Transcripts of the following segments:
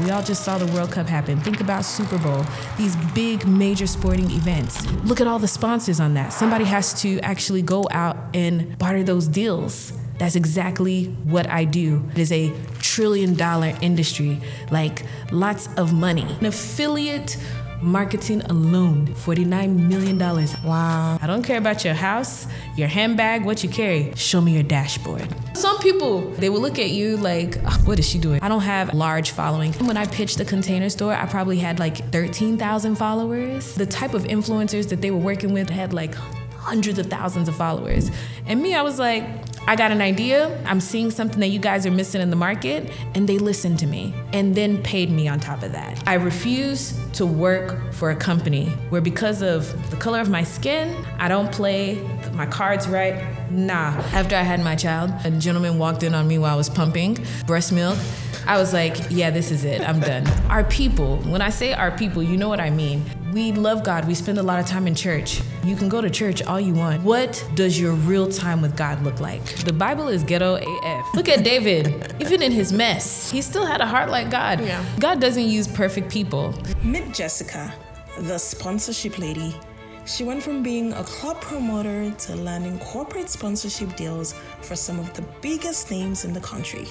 We all just saw the World Cup happen. Think about Super Bowl, these big major sporting events. Look at all the sponsors on that. Somebody has to actually go out and barter those deals. That's exactly what I do. It is a $1 trillion industry, like lots of money. An affiliate marketing alone, $49 million. Wow. I don't care about your house, your handbag, what you carry. Show me your dashboard. Some people, they will look at you like, oh, what is she doing? I don't have a large following. When I pitched the Container Store, I probably had like 13,000 followers. The type of influencers that they were working with had like hundreds of thousands of followers. And me, I was like, I got an idea. I'm seeing something that you guys are missing in the market, and they listened to me and then paid me on top of that. I refuse to work for a company where because of the color of my skin, I don't play my cards right. Nah. After I had my child, a gentleman walked in on me while I was pumping breast milk. I was like, yeah, this is it. I'm done. Our people, when I say our people, you know what I mean. We love God. We spend a lot of time in church. You can go to church all you want. What does your real time with God look like? The Bible is ghetto AF. Look at David. Even in his mess, he still had a heart like God. Yeah. God doesn't use perfect people. Meet Jessica, the sponsorship lady. She went from being a club promoter to landing corporate sponsorship deals for some of the biggest names in the country.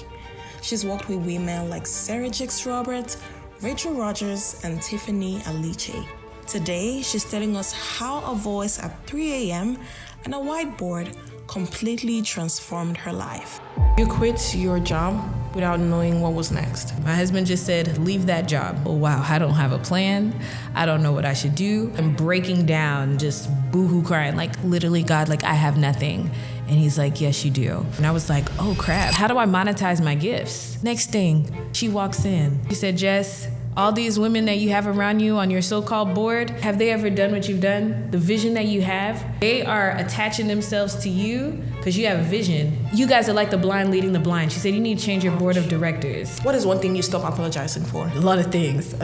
She's worked with women like Sarah Jakes Roberts, Rachel Rogers, and Tiffany Aliche. Today, she's telling us how a voice at 3 a.m. and a whiteboard completely transformed her life. You quit your job without knowing what was next. My husband just said, leave that job. Oh, wow, I don't have a plan. I don't know what I should do. I'm breaking down, just boohoo crying, like literally, God, like I have nothing. And he's like, yes, you do. And I was like, oh crap, how do I monetize my gifts? Next thing, she walks in. She said, Jess, all these women that you have around you on your so-called board, have they ever done what you've done? The vision that you have? They are attaching themselves to you because you have a vision. You guys are like the blind leading the blind. She said, you need to change your board of directors. What is one thing you stop apologizing for? A lot of things.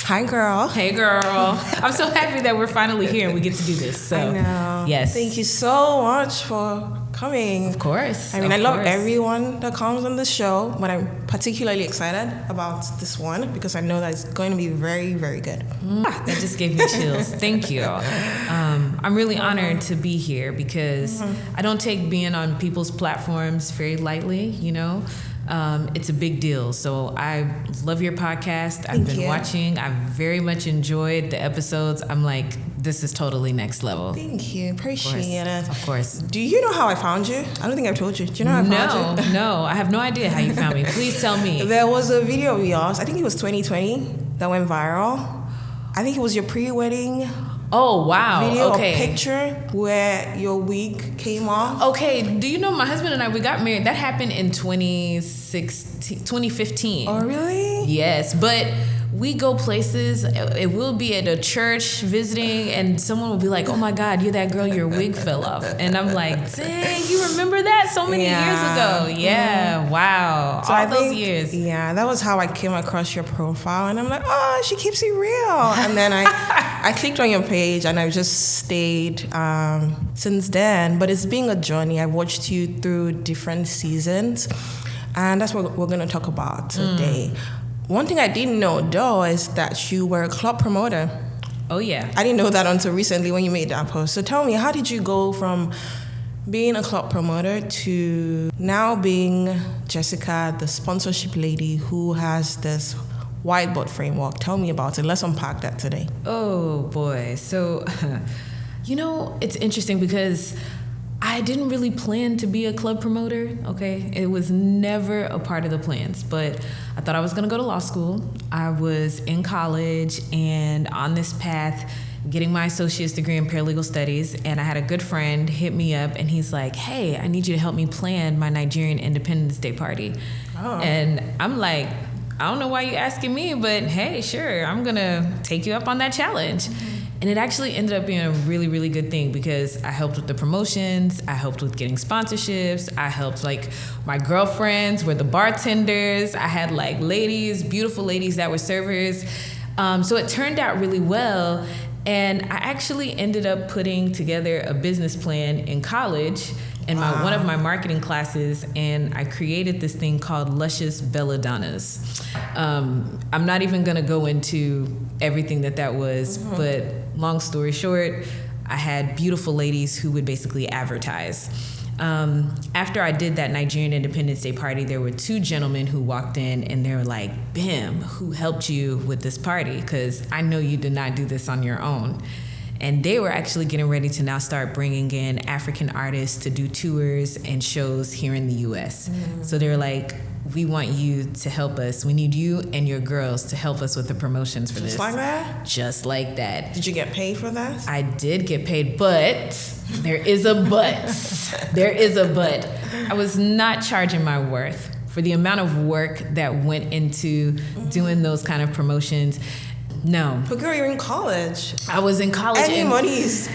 Hi, girl. Hey, girl. I'm so happy that we're finally here and we get to do this. So, I know. Yes. Thank you so much for coming. Of course. I mean, I love everyone that comes on the show, but I'm particularly excited about this one because I know that it's going to be very, very good. That just gave me chills. Thank you. I'm really honored to be here because I don't take being on people's platforms very lightly, you know. It's a big deal. So I love your podcast. I've been watching. I've very much enjoyed the episodes. I'm like, this is totally next level. Thank you. Appreciate it. Of course. Do you know how I found you? I don't think I've told you. Do you know how I found you? No, I have no idea how you found me. Please tell me. There was a video of yours, I think it was 2020, that went viral. I think it was your pre-wedding Oh, wow. video okay. or picture where your wig came off. Okay, do you know my husband and I, we got married. That happened in 2015. Oh, really? Yes, but we go places, it will be at a church visiting, and someone will be like, oh my God, you're that girl, your wig fell off. And I'm like, dang, you remember that so many years ago? Yeah, wow. So all those years. Yeah, that was how I came across your profile. And I'm like, oh, she keeps it real. And then I clicked on your page and I've just stayed since then. But it's been a journey. I've watched you through different seasons. And that's what we're going to talk about today. One thing I didn't know, though, is that you were a club promoter. Oh, yeah. I didn't know that until recently when you made that post. So tell me, how did you go from being a club promoter to now being Jessica, the sponsorship lady who has this whiteboard framework? Tell me about it. Let's unpack that today. Oh, boy. So, you know, it's interesting because I didn't really plan to be a club promoter, okay? It was never a part of the plans, but I thought I was gonna go to law school. I was in college and on this path, getting my associate's degree in paralegal studies, and I had a good friend hit me up and he's like, hey, I need you to help me plan my Nigerian Independence Day party. Oh. And I'm like, I don't know why you're asking me, but hey, sure, I'm gonna take you up on that challenge. And it actually ended up being a really, really good thing because I helped with the promotions, I helped with getting sponsorships, I helped like my girlfriends were the bartenders, I had like ladies, beautiful ladies that were servers. So it turned out really well. And I actually ended up putting together a business plan in college in one of my marketing classes, and I created this thing called Luscious Belladonnas. I'm not even going to go into everything that was, but long story short, I had beautiful ladies who would basically advertise. After I did that Nigerian Independence Day party, there were two gentlemen who walked in and they were like, Bim, who helped you with this party? Because I know you did not do this on your own. And they were actually getting ready to now start bringing in African artists to do tours and shows here in the U.S. So they were like, we want you to help us. We need you and your girls to help us with the promotions for this. Just like that? Just like that. Did you get paid for that? I did get paid, but there is a but. There is a but. I was not charging my worth for the amount of work that went into doing those kind of promotions. No. But girl, you're in college. I was in college. Any money is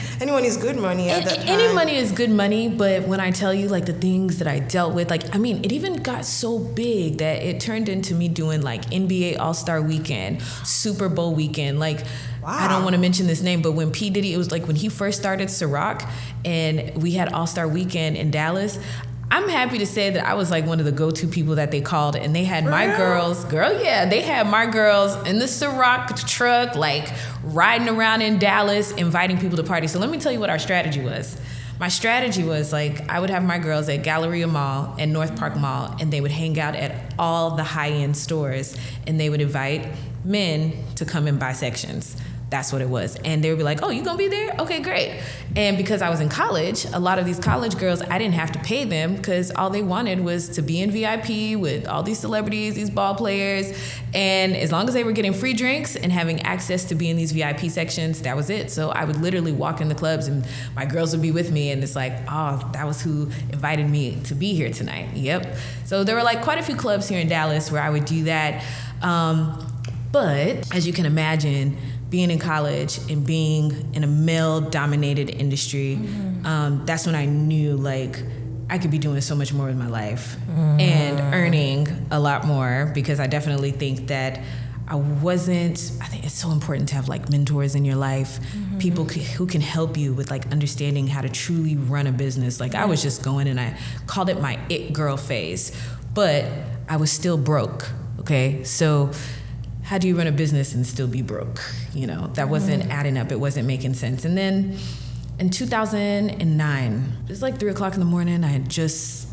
good money at that time. Any money is good money, but when I tell you like the things that I dealt with, like, I mean, it even got so big that it turned into me doing like NBA All-Star Weekend, Super Bowl weekend, like, wow. I don't want to mention this name, but when P. Diddy, it was like when he first started Ciroc and we had All-Star Weekend in Dallas, I'm happy to say that I was like one of the go-to people that they called, and they had my girls, they had my girls in the Ciroc truck, like riding around in Dallas, inviting people to parties. So let me tell you what our strategy was. My strategy was like, I would have my girls at Galleria Mall and North Park Mall, and they would hang out at all the high-end stores, and they would invite men to come and buy sections. That's what it was. And they would be like, oh, you gonna be there? Okay, great. And because I was in college, a lot of these college girls, I didn't have to pay them because all they wanted was to be in VIP with all these celebrities, these ball players. And as long as they were getting free drinks and having access to be in these VIP sections, that was it. So I would literally walk in the clubs and my girls would be with me, and it's like, oh, that was who invited me to be here tonight. Yep. So there were like quite a few clubs here in Dallas where I would do that. But as you can imagine, being in college and being in a male-dominated industry, that's when I knew, like, I could be doing so much more with my life and earning a lot more, because I definitely think that I think it's so important to have, like, mentors in your life, people who can help you with, like, understanding how to truly run a business. Like, I was just going, and I called it my it girl phase, but I was still broke, okay? So how do you run a business and still be broke? You know, that wasn't adding up. It wasn't making sense. And then in 2009, it was like 3 o'clock in the morning. I had just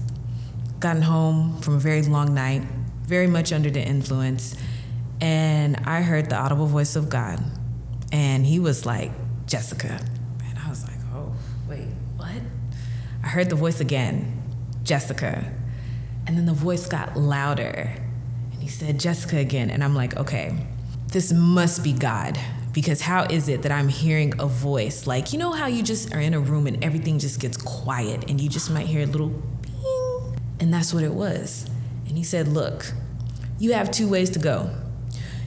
gotten home from a very long night, very much under the influence. And I heard the audible voice of God. And he was like, Jessica. And I was like, oh, wait, what? I heard the voice again, Jessica. And then the voice got louder. He said, Jessica again. And I'm like, okay, this must be God, because how is it that I'm hearing a voice? Like, you know how you just are in a room and everything just gets quiet and you just might hear a little bing? And that's what it was. And he said, look, you have two ways to go.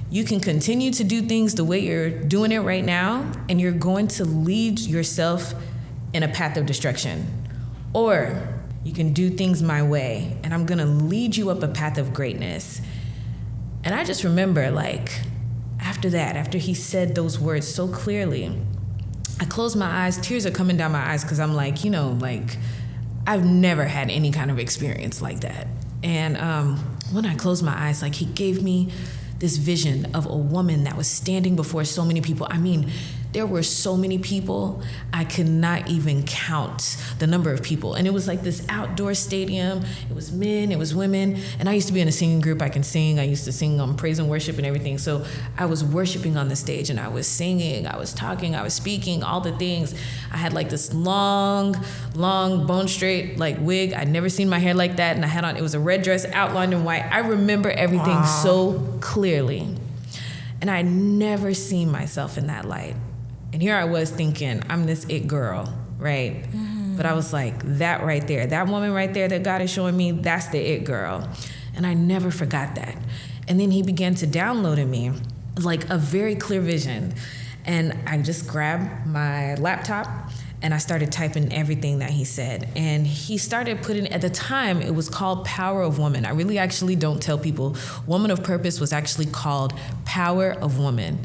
You can continue to do things the way you're doing it right now, and you're going to lead yourself in a path of destruction. Or you can do things my way, and I'm gonna lead you up a path of greatness. And I just remember, like, after he said those words so clearly, I closed my eyes, tears are coming down my eyes, because I'm like, you know, like, I've never had any kind of experience like that. And when I closed my eyes, like, he gave me this vision of a woman that was standing before so many people. I mean, there were so many people, I could not even count the number of people. And it was like this outdoor stadium. It was men, it was women. And I used to be in a singing group. I can sing. I used to sing on praise and worship and everything. So I was worshiping on the stage, and I was singing, I was talking, I was speaking, all the things. I had like this long, bone straight like wig. I'd never seen my hair like that. And I had on, it was a red dress outlined in white. I remember everything so clearly. And I'd never seen myself in that light. And here I was thinking, I'm this it girl, right? But I was like, that right there, that woman right there that God is showing me, that's the it girl. And I never forgot that. And then he began to download in me like a very clear vision. And I just grabbed my laptop and I started typing everything that he said. And he started putting, at the time, it was called Power of Woman. I really actually don't tell people. Woman of Purpose was actually called Power of Woman.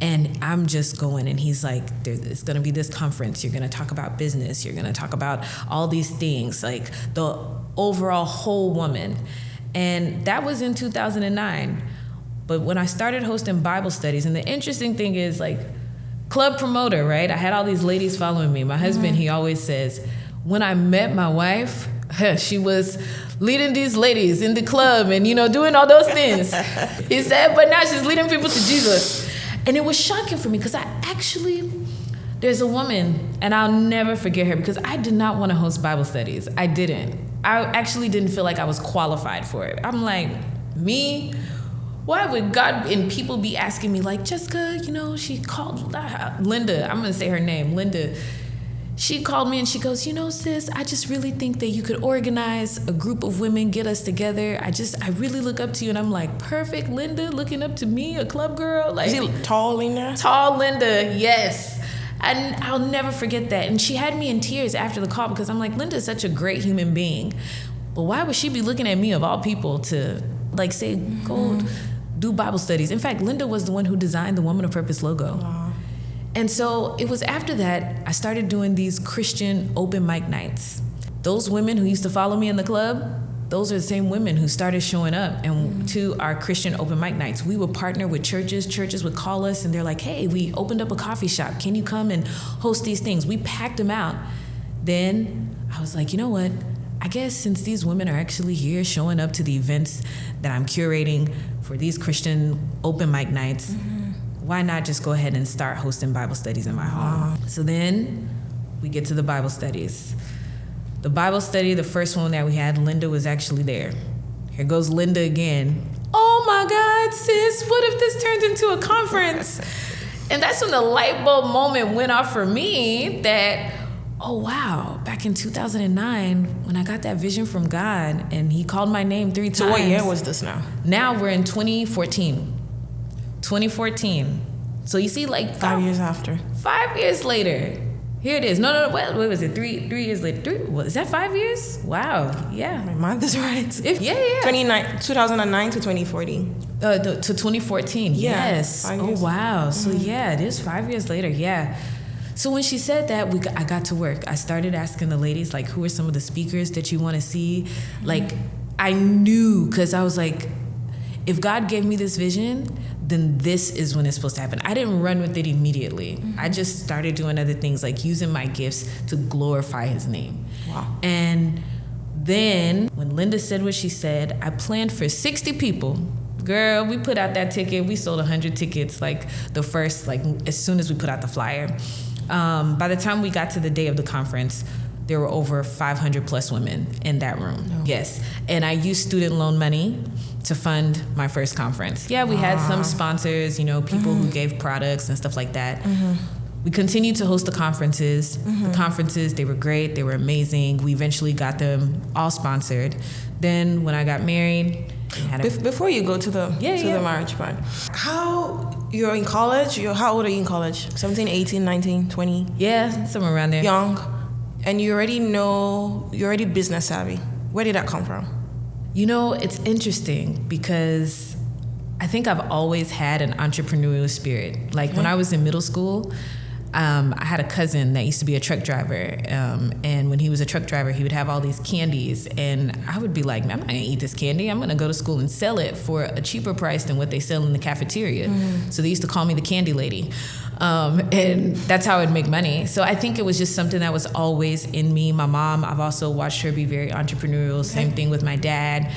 And I'm just going, and he's like, it's going to be this conference. You're going to talk about business. You're going to talk about all these things, like the overall whole woman. And that was in 2009. But when I started hosting Bible studies, and the interesting thing is, like, club promoter, right? I had all these ladies following me. My husband, he always says, when I met my wife, she was leading these ladies in the club and, doing all those things. He said, but now she's leading people to Jesus. And it was shocking for me because there's a woman, and I'll never forget her, because I did not want to host Bible studies. I didn't. I actually didn't feel like I was qualified for it. I'm like, me? Why would God and people be asking me, like, Jessica, she called Linda. I'm going to say her name, Linda. She called me and she goes, sis, I just really think that you could organize a group of women, get us together. I really look up to you. And I'm like, perfect, Linda, looking up to me, a club girl. Like, is it tall Linda? Tall Linda, yes. And I'll never forget that. And she had me in tears after the call, because I'm like, Linda is such a great human being. But why would she be looking at me, of all people, to, like, say, go do Bible studies? In fact, Linda was the one who designed the Woman of Purpose logo. Wow. And so it was after that I started doing these Christian open mic nights. Those women who used to follow me in the club, those are the same women who started showing up to our Christian open mic nights. We would partner with churches. Churches would call us and they're like, hey, we opened up a coffee shop. Can you come and host these things? We packed them out. Then I was like, you know what? I guess since these women are actually here showing up to the events that I'm curating for these Christian open mic nights, why not just go ahead and start hosting Bible studies in my home? So then we get to the Bible studies. The Bible study, the first one that we had, Linda was actually there. Here goes Linda again. Oh my God, sis, what if this turns into a conference? And that's when the light bulb moment went off for me that, oh wow, back in 2009, when I got that vision from God and he called my name 3 times. So what year was this now? Now we're in 2014. 2014. So you see, like 5 years after. 5 years later. Here it is. No, what was it? 3 years later. Is that 5 years? Wow. Yeah. My math is right. 2009 to 2014. To 2014. Yeah, Yes. 5 years. Oh, wow. So yeah, it is 5 years later. Yeah. So when she said that, I got to work. I started asking the ladies, like, who are some of the speakers that you want to see? Like, I knew, because I was like, if God gave me this vision, then this is when it's supposed to happen. I didn't run with it immediately. I just started doing other things, like using my gifts to glorify his name. Wow. And then when Linda said what she said, I planned for 60 people. Girl, we put out that ticket. We sold 100 tickets, like the first, like as soon as we put out the flyer. By the time we got to the day of the conference, there were over 500 plus women in that room. Oh. Yes. And I used student loan money to fund my first conference. Yeah, we had some sponsors, people who gave products and stuff like that. We continued to host the conferences. The conferences, they were great. They were amazing. We eventually got them all sponsored. Then when I got married, before you go to the marriage part, you're in college? How old are you in college? 17, 18, 19, 20? Yeah, somewhere around there. Young. And you're already business savvy. Where did that come from? It's interesting because I think I've always had an entrepreneurial spirit. Like when I was in middle school, I had a cousin that used to be a truck driver. And when he was a truck driver, he would have all these candies. And I would be like, man, I'm not going to eat this candy. I'm going to go to school and sell it for a cheaper price than what they sell in the cafeteria. So they used to call me the candy lady. And that's how I'd make money. So I think it was just something that was always in me. My mom, I've also watched her be very entrepreneurial. Same thing with my dad.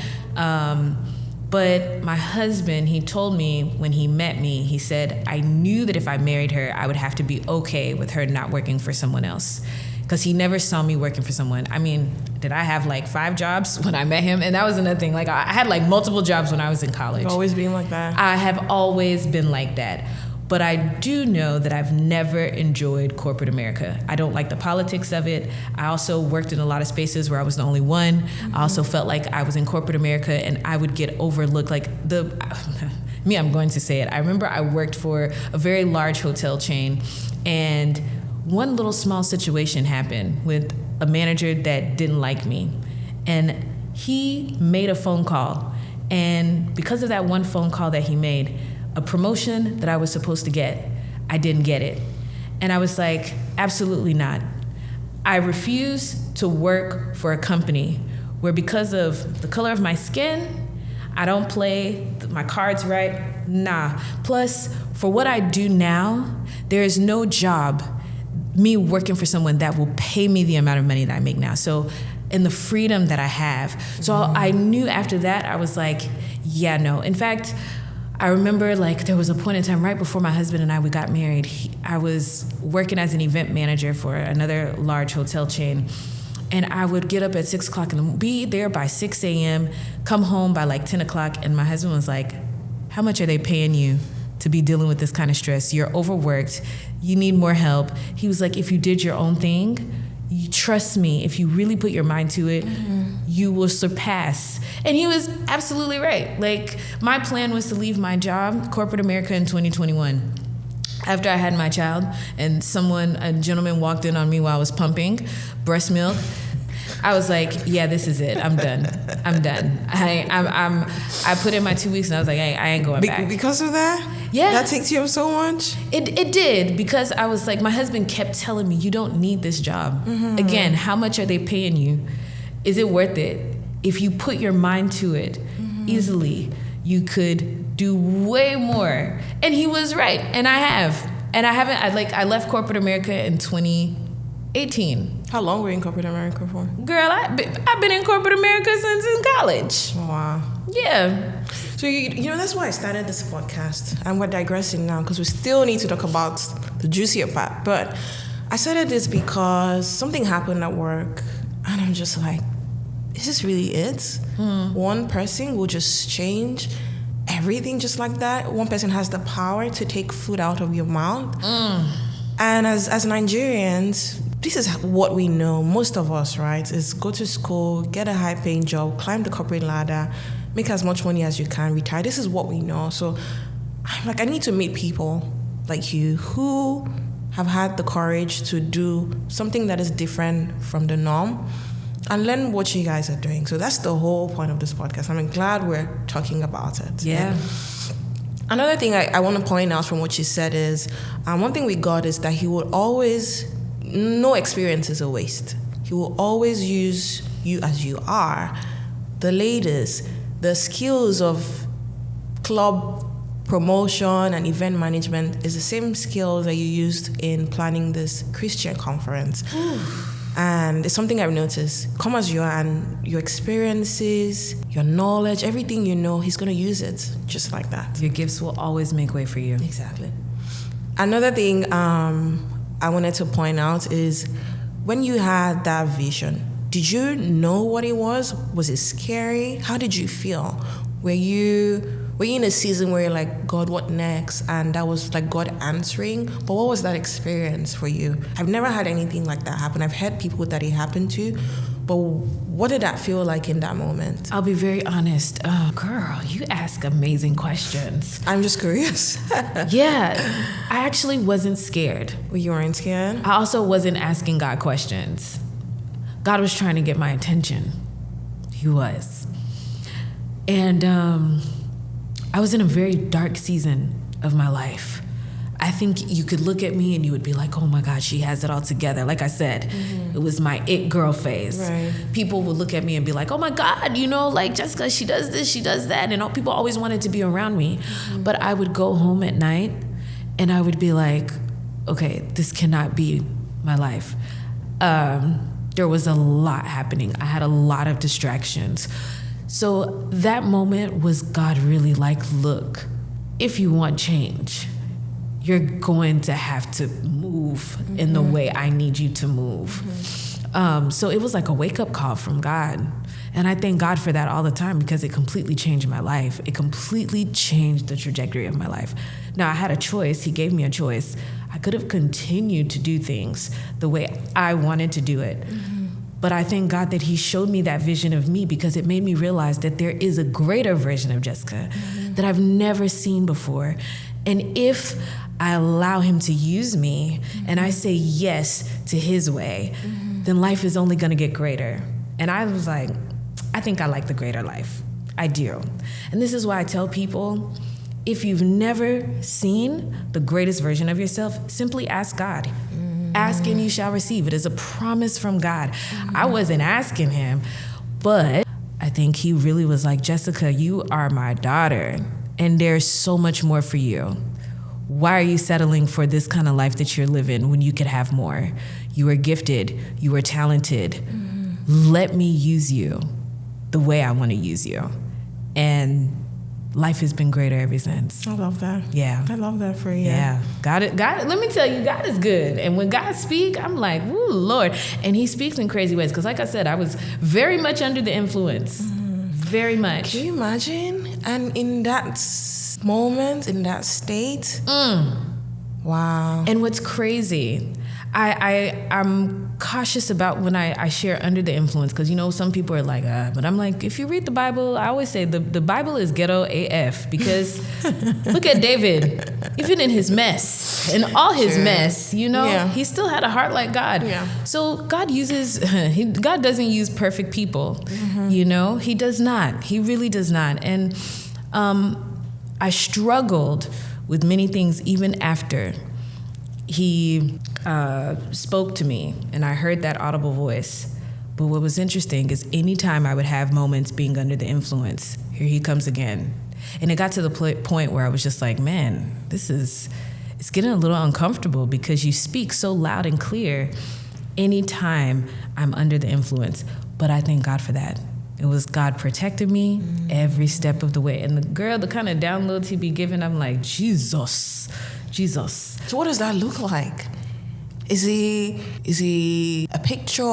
But my husband, he told me when he met me, he said, I knew that if I married her, I would have to be okay with her not working for someone else. Because he never saw me working for someone. I mean, did I have like 5 jobs when I met him? And that was another thing. Like I had like multiple jobs when I was in college. You've always been like that? I have always been like that. But I do know that I've never enjoyed corporate America. I don't like the politics of it. I also worked in a lot of spaces where I was the only one. I also felt like I was in corporate America and I would get overlooked. Like I'm going to say it. I remember I worked for a very large hotel chain, and one little small situation happened with a manager that didn't like me. And he made a phone call. And because of that one phone call that he made, a promotion that I was supposed to get. I didn't get it. And I was like, absolutely not. I refuse to work for a company where because of the color of my skin, I don't play my cards right. Nah. Plus, for what I do now, there is no job, me working for someone that will pay me the amount of money that I make now. So, and the freedom that I have. So I knew after that, I was like, yeah, no. In fact, I remember like there was a point in time right before my husband and we got married. I was working as an event manager for another large hotel chain. And I would get up at 6 o'clock and be there by 6 a.m., come home by like 10 o'clock. And my husband was like, how much are they paying you to be dealing with this kind of stress? You're overworked. You need more help. He was like, if you did your own thing, you trust me, if you really put your mind to it, you will surpass. And he was absolutely right. Like, my plan was to leave my job, corporate America, in 2021. After I had my child, and a gentleman walked in on me while I was pumping breast milk, I was like, yeah, this is it. I'm done. I put in my 2 weeks, and I was like, hey, I ain't going back. Because of that? Yeah. That takes you up so much? It did, because I was like, my husband kept telling me, you don't need this job. Again, how much are they paying you? Is it worth it? If you put your mind to it easily, you could do way more. And he was right. And I have. And I left corporate America in 2018. How long were you in corporate America for? Girl, I've been in corporate America since in college. Wow. Yeah. So, you know, that's why I started this podcast. And we're digressing now because we still need to talk about the juicier part. But I started this because something happened at work. And I'm just like, is this really it? One person will just change everything just like that. One person has the power to take food out of your mouth. And as Nigerians, this is what we know, most of us, right? Is go to school, get a high-paying job, climb the corporate ladder, make as much money as you can, retire. This is what we know. So I'm like, I need to meet people like you who have had the courage to do something that is different from the norm and learn what you guys are doing. So that's the whole point of this podcast. I'm glad we're talking about it. Yeah. Another thing I want to point out from what you said is, one thing we got is that he will always, no experience is a waste. He will always use you as you are. The ladies, the skills of club promotion and event management is the same skills that you used in planning this Christian conference. And it's something I've noticed. Come as you are, and your experiences, your knowledge, everything you know, he's going to use it just like that. Your gifts will always make way for you. Exactly. Another thing I wanted to point out is when you had that vision, did you know what it was? Was it scary? How did you feel? Were you in a season where you're like, God, what next? And that was like God answering. But what was that experience for you? I've never had anything like that happen. I've had people that it happened to. But what did that feel like in that moment? I'll be very honest. Oh, girl, you ask amazing questions. I'm just curious. Yeah, I actually wasn't scared. Well, you weren't scared? I also wasn't asking God questions. God was trying to get my attention. He was. And I was in a very dark season of my life. I think you could look at me and you would be like, oh my God, she has it all together. Like I said, it was my it girl phase. Right. People would look at me and be like, oh my God, like Jessica, she does this, she does that. And people always wanted to be around me. But I would go home at night and I would be like, okay, this cannot be my life. There was a lot happening. I had a lot of distractions. So that moment was God really like, look, if you want change, you're going to have to move in the way I need you to move. So it was like a wake-up call from God. And I thank God for that all the time because it completely changed my life. It completely changed the trajectory of my life. Now, I had a choice. He gave me a choice. I could have continued to do things the way I wanted to do it. But I thank God that he showed me that vision of me because it made me realize that there is a greater version of Jessica that I've never seen before. And if I allow him to use me and I say yes to his way, then life is only going to get greater. And I was like, I think I like the greater life. I do. And this is why I tell people, if you've never seen the greatest version of yourself, simply ask God. Ask and you shall receive. It is a promise from God. I wasn't asking him, but I think he really was like, Jessica, you are my daughter, and there's so much more for you. Why are you settling for this kind of life that you're living when you could have more? You are gifted. You are talented. Let me use you the way I want to use you. And life has been greater ever since. I love that. Yeah. I love that for you. Yeah. God, let me tell you, God is good. And when God speaks, I'm like, ooh, Lord. And he speaks in crazy ways. Because like I said, I was very much under the influence. Very much. Can you imagine? And in that moment, in that state, wow. And what's crazy, I'm cautious about when I share under the influence, because, you know, some people are like, but I'm like, if you read the Bible, I always say the Bible is ghetto AF, because look at David, even in his mess and all his mess, you know, he still had a heart like God. Yeah. So God God doesn't use perfect people, you know, he does not. He really does not. And I struggled with many things even after he spoke to me and I heard that audible voice. But what was interesting is anytime I would have moments being under the influence, here he comes again. And it got to the point where I was just like, man, it's getting a little uncomfortable, because you speak so loud and clear anytime I'm under the influence. But I thank God for that. It was God protecting me every step of the way. And the kind of downloads he be giving, I'm like, Jesus. So what does that look like? Is he a picture?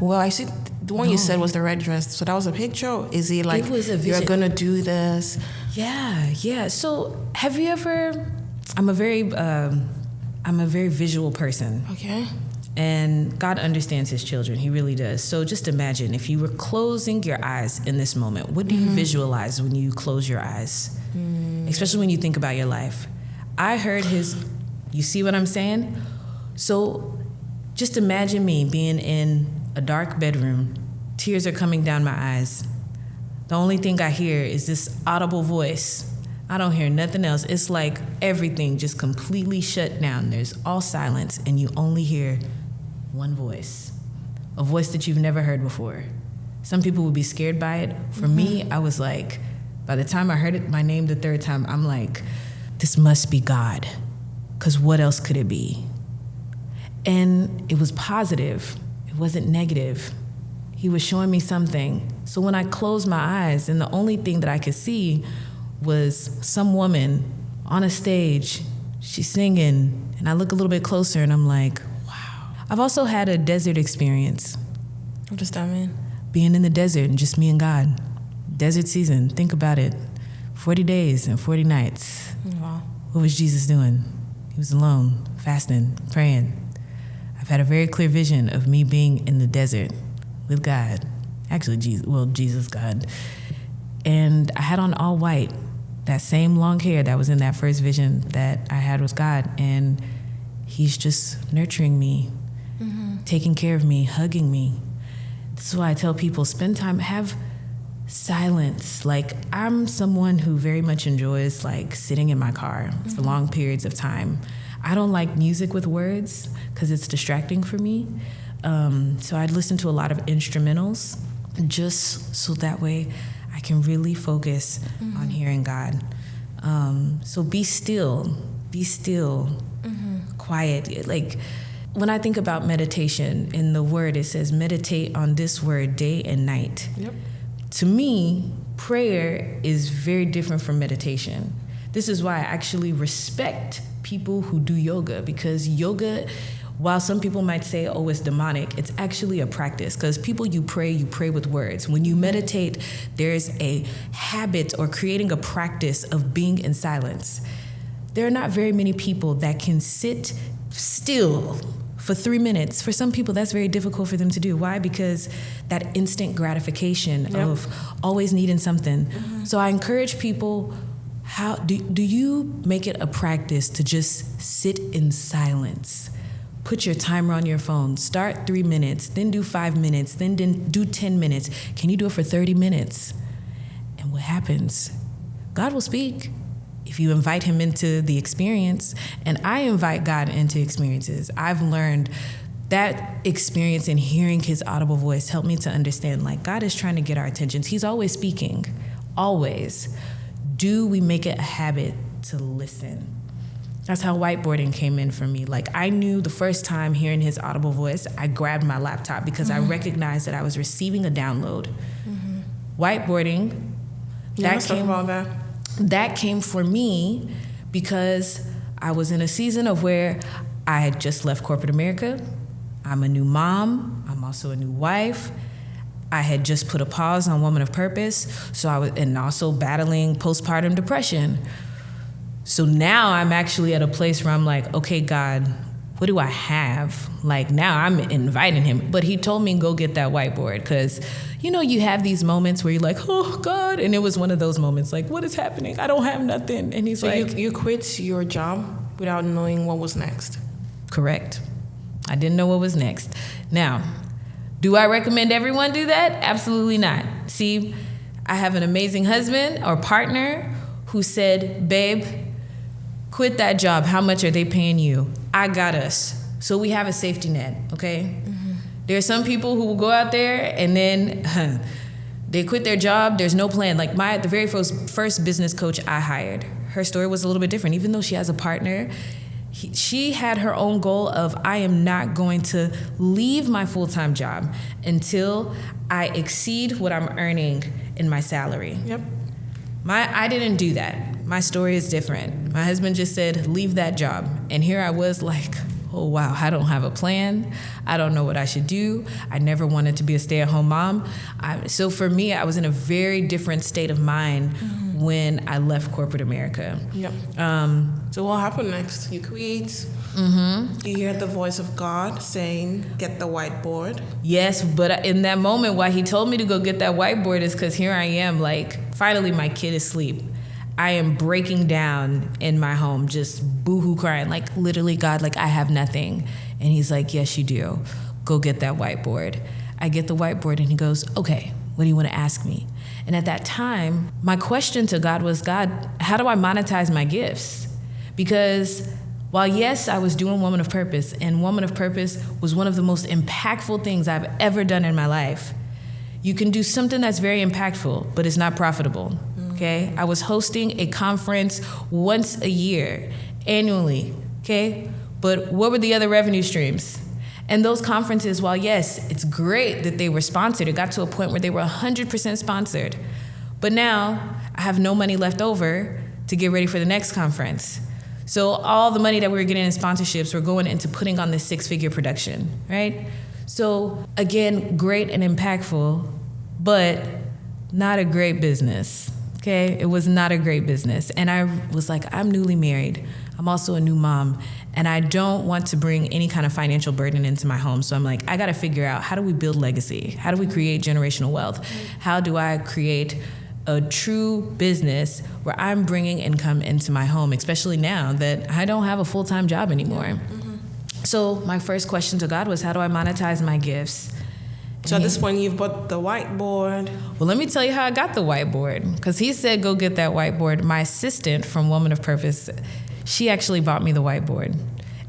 Well, I see the one you said was the red dress. So that was a picture? Is he like, it was a vision. You're going to do this? Yeah. So have you ever, I'm a very visual person. Okay. And God understands his children. He really does. So just imagine if you were closing your eyes in this moment, what do you visualize when you close your eyes? Especially when you think about your life. I heard you see what I'm saying? So just imagine me being in a dark bedroom. Tears are coming down my eyes. The only thing I hear is this audible voice. I don't hear nothing else. It's like everything just completely shut down. There's all silence, and you only hear one voice, a voice that you've never heard before. Some people would be scared by it. For me, I was like, by the time I heard my name the third time, I'm like, this must be God, because what else could it be? And it was positive. It wasn't negative. He was showing me something. So when I closed my eyes, and the only thing that I could see was some woman on a stage, she's singing, and I look a little bit closer and I'm like, wow. I've also had a desert experience. What does that mean? Being in the desert and just me and God. Desert season, think about it. 40 days and 40 nights. Wow. What was Jesus doing? He was alone, fasting, praying. I've had a very clear vision of me being in the desert with God. Actually, Jesus, God. And I had on all white, that same long hair that was in that first vision that I had with God. And he's just nurturing me, taking care of me, hugging me. This is why I tell people, spend time, have silence. Like, I'm someone who very much enjoys like sitting in my car for long periods of time. I don't like music with words because it's distracting for me. So I'd listen to a lot of instrumentals just so that way I can really focus on hearing God. So be still, quiet. Like, when I think about meditation, in the word, it says meditate on this word day and night. Yep. To me, prayer is very different from meditation. This is why I actually respect people who do yoga, because yoga, while some people might say, oh, it's demonic, it's actually a practice, because you pray with words. When you meditate, there's a habit or creating a practice of being in silence. There are not very many people that can sit still for 3 minutes. For some people, that's very difficult for them to do. Why? Because that instant gratification of always needing something. So I encourage people, how do you make it a practice to just sit in silence? Put your timer on your phone. Start 3 minutes, then do 5 minutes, then do 10 minutes. Can you do it for 30 minutes? And what happens? God will speak. if you invite him into the experience, and I invite God into experiences, I've learned that experience and hearing his audible voice helped me to understand, like, God is trying to get our attentions. He's always speaking, always. Do we make it a habit to listen? That's how whiteboarding came in for me. Like, I knew the first time hearing his audible voice, I grabbed my laptop because I recognized that I was receiving a download. Whiteboarding, Let's talk about that. That came for me because I was in a season of where I had just left corporate America. I'm a new mom. I'm also a new wife. I had just put a pause on Woman of Purpose. And also battling postpartum depression. So now I'm actually at a place where I'm like, okay, God, what do I have? Like, now I'm inviting him. But he told me, go get that whiteboard. Because, you have these moments where you're like, oh, God. And it was one of those moments, like, what is happening? I don't have nothing. And he's like... You quit your job without knowing what was next? Correct. I didn't know what was next. Now, do I recommend everyone do that? Absolutely not. See, I have an amazing husband or partner who said, babe, quit that job. How much are they paying you? I got us. So we have a safety net, okay? There are some people who will go out there and then they quit their job. There's no plan. Like the very first business coach I hired, her story was a little bit different. Even though she has a partner, she had her own goal of, I am not going to leave my full-time job until I exceed what I'm earning in my salary. Yep. I didn't do that. My story is different. My husband just said, leave that job. And here I was like, oh, wow, I don't have a plan. I don't know what I should do. I never wanted to be a stay-at-home mom. So for me, I was in a very different state of mind when I left corporate America. Yep. So what happened next? You quit. You hear the voice of God saying, get the whiteboard. Yes, but in that moment, why he told me to go get that whiteboard is because here I am, like, finally my kid is asleep. I am breaking down in my home, just boohoo crying, like, literally, God, like, I have nothing. And he's like, yes, you do. Go get that whiteboard. I get the whiteboard, and he goes, okay, what do you want to ask me? And at that time, my question to God was, God, how do I monetize my gifts? Because while, yes, I was doing Woman of Purpose, and Woman of Purpose was one of the most impactful things I've ever done in my life. You can do something that's very impactful, but it's not profitable. Okay, I was hosting a conference once a year, annually, okay? But what were the other revenue streams? And those conferences, while yes, it's great that they were sponsored, it got to a point where they were 100% sponsored. But now I have no money left over to get ready for the next conference. So all the money that we were getting in sponsorships were going into putting on this 6-figure production, right? So again, great and impactful, but not a great business. Okay, it was not a great business. And I was like, I'm newly married. I'm also a new mom. And I don't want to bring any kind of financial burden into my home. So I'm like, I got to figure out, how do we build legacy? How do we create generational wealth? How do I create a true business where I'm bringing income into my home, especially now that I don't have a full-time job anymore? So my first question to God was, how do I monetize my gifts? So at this point, you've bought the whiteboard. Well, let me tell you how I got the whiteboard. Because he said, go get that whiteboard. My assistant from Woman of Purpose, she actually bought me the whiteboard.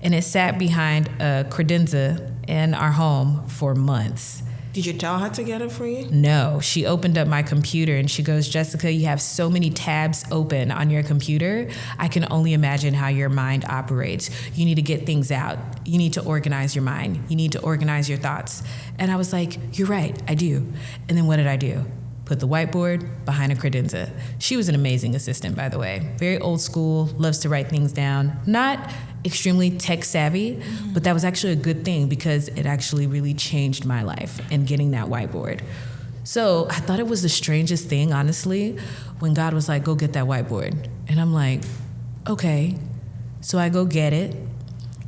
And it sat behind a credenza in our home for months. Did you tell her to get it for you? No. She opened up my computer and she goes, Jessica, you have so many tabs open on your computer. I can only imagine how your mind operates. You need to get things out. You need to organize your mind. You need to organize your thoughts. And I was like, you're right, I do. And then what did I do? Put the whiteboard behind a credenza. She was an amazing assistant, by the way. Very old school, loves to write things down. Not extremely tech savvy, but that was actually a good thing because it actually really changed my life in getting that whiteboard. So I thought it was the strangest thing, honestly, when God was like, go get that whiteboard. And I'm like, okay. So I go get it.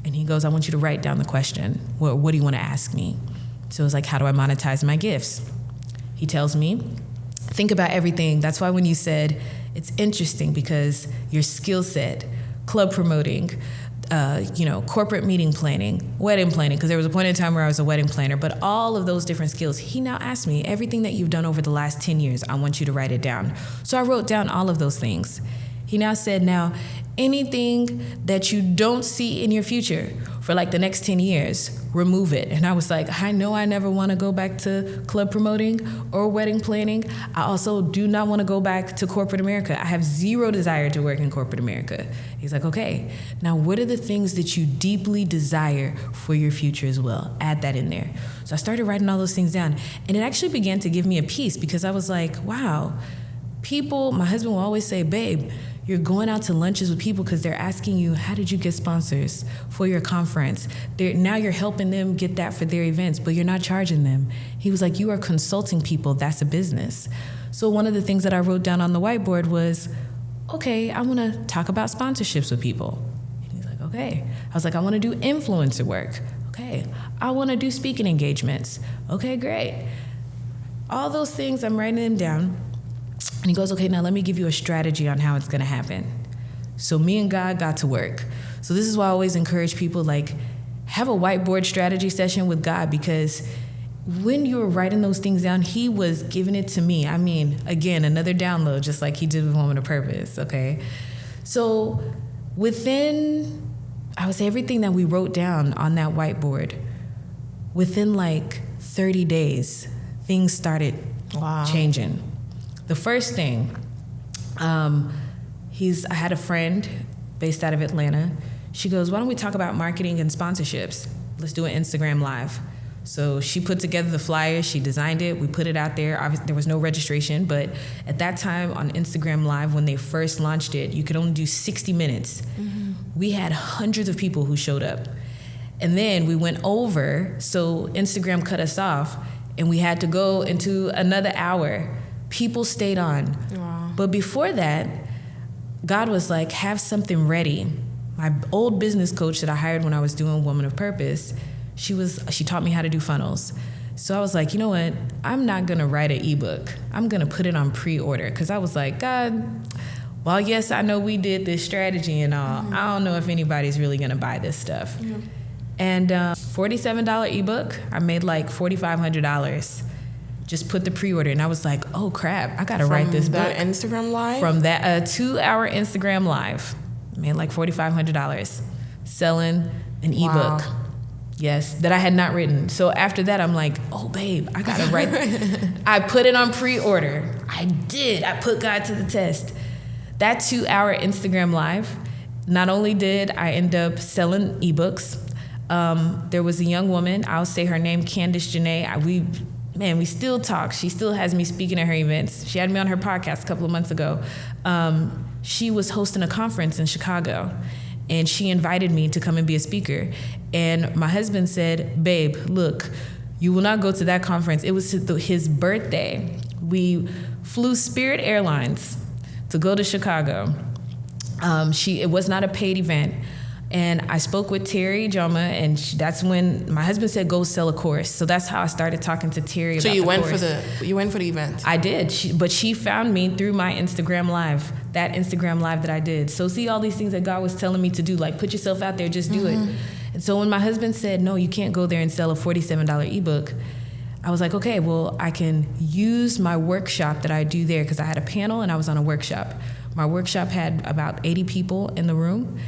And he goes, I want you to write down the question. What do you want to ask me? So it was like, how do I monetize my gifts? He tells me, think about everything. That's why when you said, it's interesting because your skill set, club promoting, corporate meeting planning, wedding planning, because there was a point in time where I was a wedding planner, but all of those different skills, he now asked me, everything that you've done over the last 10 years, I want you to write it down. So I wrote down all of those things. He now said, now, anything that you don't see in your future for like the next 10 years, remove it. And I was like, I know I never want to go back to club promoting or wedding planning. I also do not want to go back to corporate America. I have zero desire to work in corporate America. He's like, okay, now what are the things that you deeply desire for your future as well? Add that in there. So I started writing all those things down. And it actually began to give me a peace because I was like, wow, people, my husband will always say, babe, you're going out to lunches with people because they're asking you, how did you get sponsors for your conference? Now you're helping them get that for their events, but you're not charging them. He was like, you are consulting people. That's a business. So one of the things that I wrote down on the whiteboard was, okay, I want to talk about sponsorships with people. And he's like, okay. I was like, I want to do influencer work. Okay. I want to do speaking engagements. Okay, great. All those things, I'm writing them down. And he goes, okay, now let me give you a strategy on how it's going to happen. So me and God got to work. So this is why I always encourage people, like, have a whiteboard strategy session with God, because when you were writing those things down, he was giving it to me. I mean, again, another download, just like he did with Woman of Purpose, okay? So within, I would say everything that we wrote down on that whiteboard, within like 30 days, things started changing. The first thing, I had a friend based out of Atlanta. She goes, why don't we talk about marketing and sponsorships? Let's do an Instagram Live. So she put together the flyer, she designed it, we put it out there. Obviously, there was no registration, but at that time on Instagram Live, when they first launched it, you could only do 60 minutes. Mm-hmm. We had hundreds of people who showed up. And then we went over, so Instagram cut us off, and we had to go into another hour. People stayed on. Wow. But before that, God was like, have something ready. My old business coach that I hired when I was doing Woman of Purpose, she taught me how to do funnels. So I was like, you know what? I'm not going to write an ebook. I'm going to put it on pre-order. Because I was like, God, well, yes, I know we did this strategy and all. Mm-hmm. I don't know if anybody's really going to buy this stuff. Mm-hmm. And $47 ebook, I made like $4,500. Just put the pre-order, and I was like, oh crap, I gotta write this book. From that Instagram Live? From that 2-hour Instagram Live. Made like $4,500 selling an ebook. Yes, that I had not written. So after that, I'm like, oh babe, I gotta write. I put it on pre-order. I did. I put God to the test. That 2-hour Instagram Live, not only did I end up selling ebooks, there was a young woman, I'll say her name, Candice Janae. We still talk. She still has me speaking at her events. She had me on her podcast a couple of months ago. She was hosting a conference in Chicago, and she invited me to come and be a speaker. And my husband said, babe, look, you will not go to that conference. It was his birthday. We flew Spirit Airlines to go to Chicago. It was not a paid event. And I spoke with Terry Joma, and that's when my husband said, go sell a course. So that's how I started talking to Terry about the course. So you went for the event? I did, but she found me through my Instagram Live, that Instagram Live that I did. So see all these things that God was telling me to do, like put yourself out there, just do it. And so when my husband said, no, you can't go there and sell a $47 ebook, I was like, okay, well, I can use my workshop that I do there, because I had a panel and I was on a workshop. My workshop had about 80 people in the room,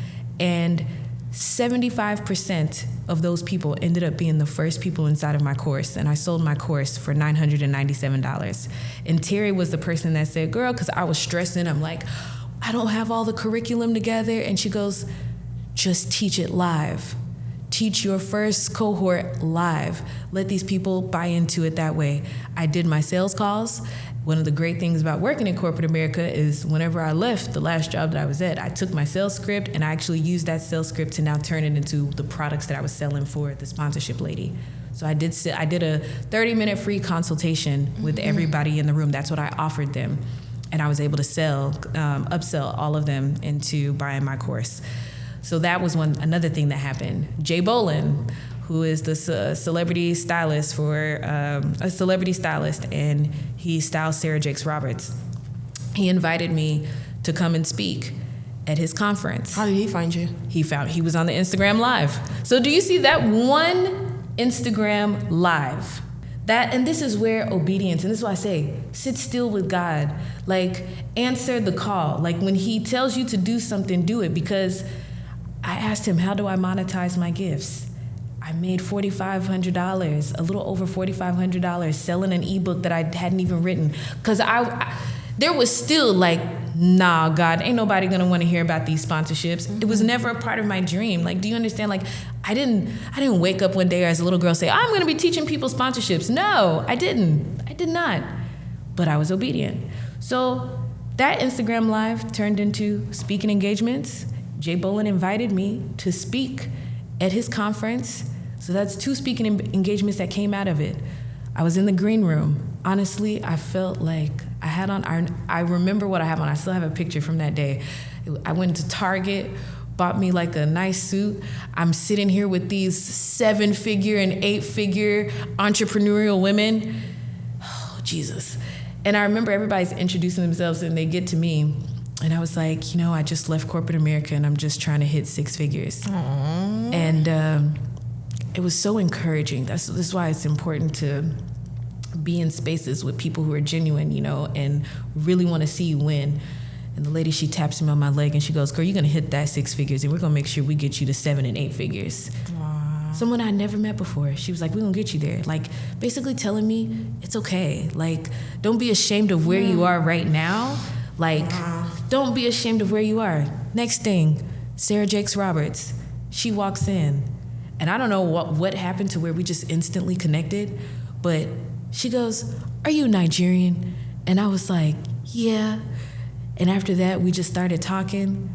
and 75% of those people ended up being the first people inside of my course, and I sold my course for $997. And Terry was the person that said, girl, because I was stressing, I'm like, I don't have all the curriculum together. And she goes, just teach it live. Teach your first cohort live. Let these people buy into it that way. I did my sales calls. One of the great things about working in corporate America is whenever I left the last job that I was at, I took my sales script and I actually used that sales script to now turn it into the products that I was selling for the sponsorship lady. So I did a 30-minute free consultation with everybody in the room. That's what I offered them. And I was able to upsell all of them into buying my course. So that was another thing that happened. Jay Bolin, who is the celebrity stylist and he styles Sarah Jakes Roberts. He invited me to come and speak at his conference. How did he find you? He was on the Instagram Live. So do you see that one Instagram Live And this is where obedience, and this is why I say, sit still with God. Like, answer the call. Like, when he tells you to do something, do it. Because I asked him, how do I monetize my gifts? I made $4,500, a little over $4,500 selling an ebook that I hadn't even written. Because there was still like, nah, God, ain't nobody gonna want to hear about these sponsorships. It was never a part of my dream. Like, do you understand? Like, I didn't wake up one day as a little girl say, I'm gonna be teaching people sponsorships. No, I didn't. I did not. But I was obedient. So that Instagram Live turned into speaking engagements. Jay Bolin invited me to speak at his conference. So that's 2 speaking engagements that came out of it. I was in the green room. Honestly, I felt like I had on, I remember what I have on. I still have a picture from that day. I went to Target, bought me like a nice suit. I'm sitting here with these 7-figure and 8-figure entrepreneurial women. Oh, Jesus. And I remember everybody's introducing themselves and they get to me. And I was like, I just left corporate America and I'm just trying to hit 6 figures. Aww. And it was so encouraging. This is why it's important to be in spaces with people who are genuine, and really want to see you win. And the lady, she taps me on my leg and she goes, girl, you're going to hit that 6 figures and we're going to make sure we get you to 7 and 8 figures. Wow. Someone I never met before. She was like, we're going to get you there. Like, basically telling me it's okay. Like, don't be ashamed of where you are right now. Like, don't be ashamed of where you are. Next thing, Sarah Jakes Roberts. She walks in. And I don't know what happened to where we just instantly connected, but she goes, are you Nigerian? And I was like, yeah. And after that, we just started talking.